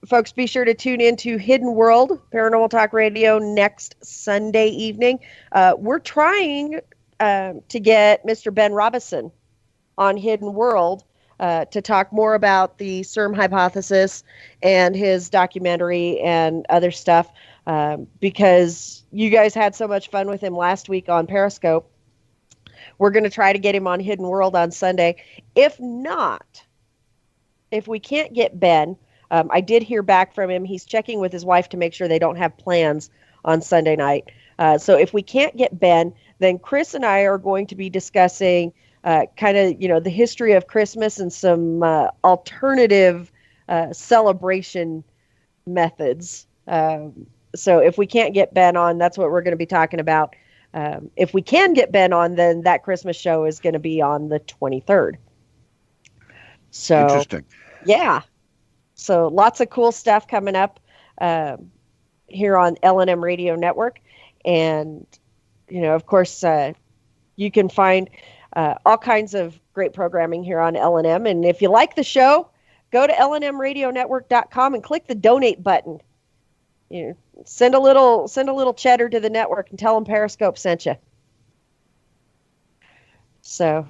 folks, be sure to tune in to Hidden World Paranormal Talk Radio next Sunday evening. We're trying to get Mr. Ben Robison on Hidden World to talk more about the CERM hypothesis and his documentary and other stuff, because you guys had so much fun with him last week on Periscope. We're going to try to get him on Hidden World on Sunday. If not, if we can't get Ben, I did hear back from him. He's checking with his wife to make sure they don't have plans on Sunday night. So if we can't get Ben, then Chris and I are going to be discussing kind of, the history of Christmas and some alternative celebration methods. So if we can't get Ben on, that's what we're going to be talking about. If we can get Ben on, then that Christmas show is going to be on the 23rd. So interesting. Yeah. So lots of cool stuff coming up here on L&M Radio Network. And, of course, you can find all kinds of great programming here on L&M. And if you like the show, go to lnmradionetwork.com and click the donate button. Send a little cheddar to the network and tell them Periscope sent you. So,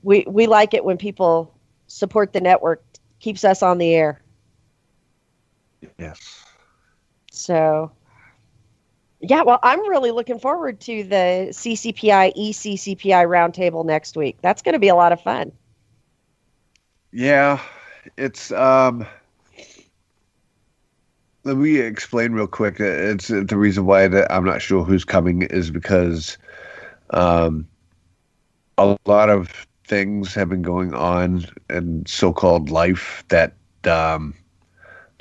we like it when people support the network. Keeps us on the air. Yes. So, yeah, well, I'm really looking forward to the CCPI, ECCPI roundtable next week. That's going to be a lot of fun. Yeah, it's, let me explain real quick. It's the reason why I'm not sure who's coming is because a lot of things have been going on in so-called life that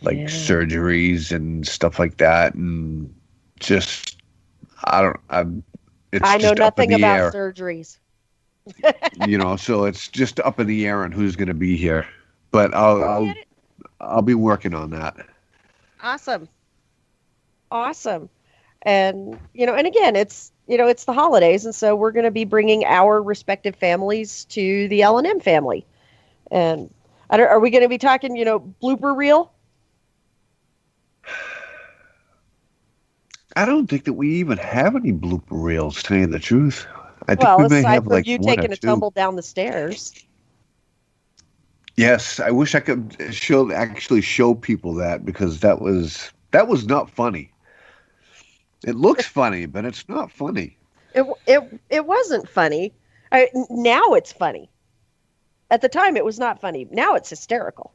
surgeries and stuff like that, and just I know nothing about surgeries. So it's just up in the air on who's going to be here, but I'll be working on that. Awesome. And and again, it's it's the holidays, and so we're going to be bringing our respective families to the L&M family. And are we going to be talking, blooper reel? I don't think that we even have any blooper reels, to tell you the truth. I think we may aside have from like you one taking or a two. tumble down the stairs. Yes, I wish I could actually show people that, because that was not funny. It looks funny, but it's not funny. It wasn't funny. Now it's funny. At the time, it was not funny. Now it's hysterical.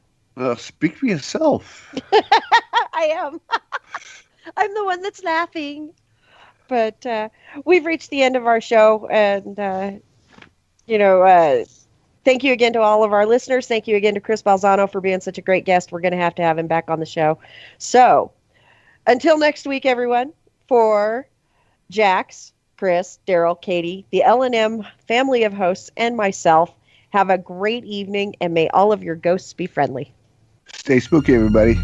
Speak for yourself. I am. I'm the one that's laughing. But we've reached the end of our show, and thank you again to all of our listeners. Thank you again to Chris Balzano for being such a great guest. We're going to have him back on the show. So until next week, everyone, for Jax, Chris, Daryl, Katie, the L&M family of hosts, and myself, have a great evening, and may all of your ghosts be friendly. Stay spooky, everybody.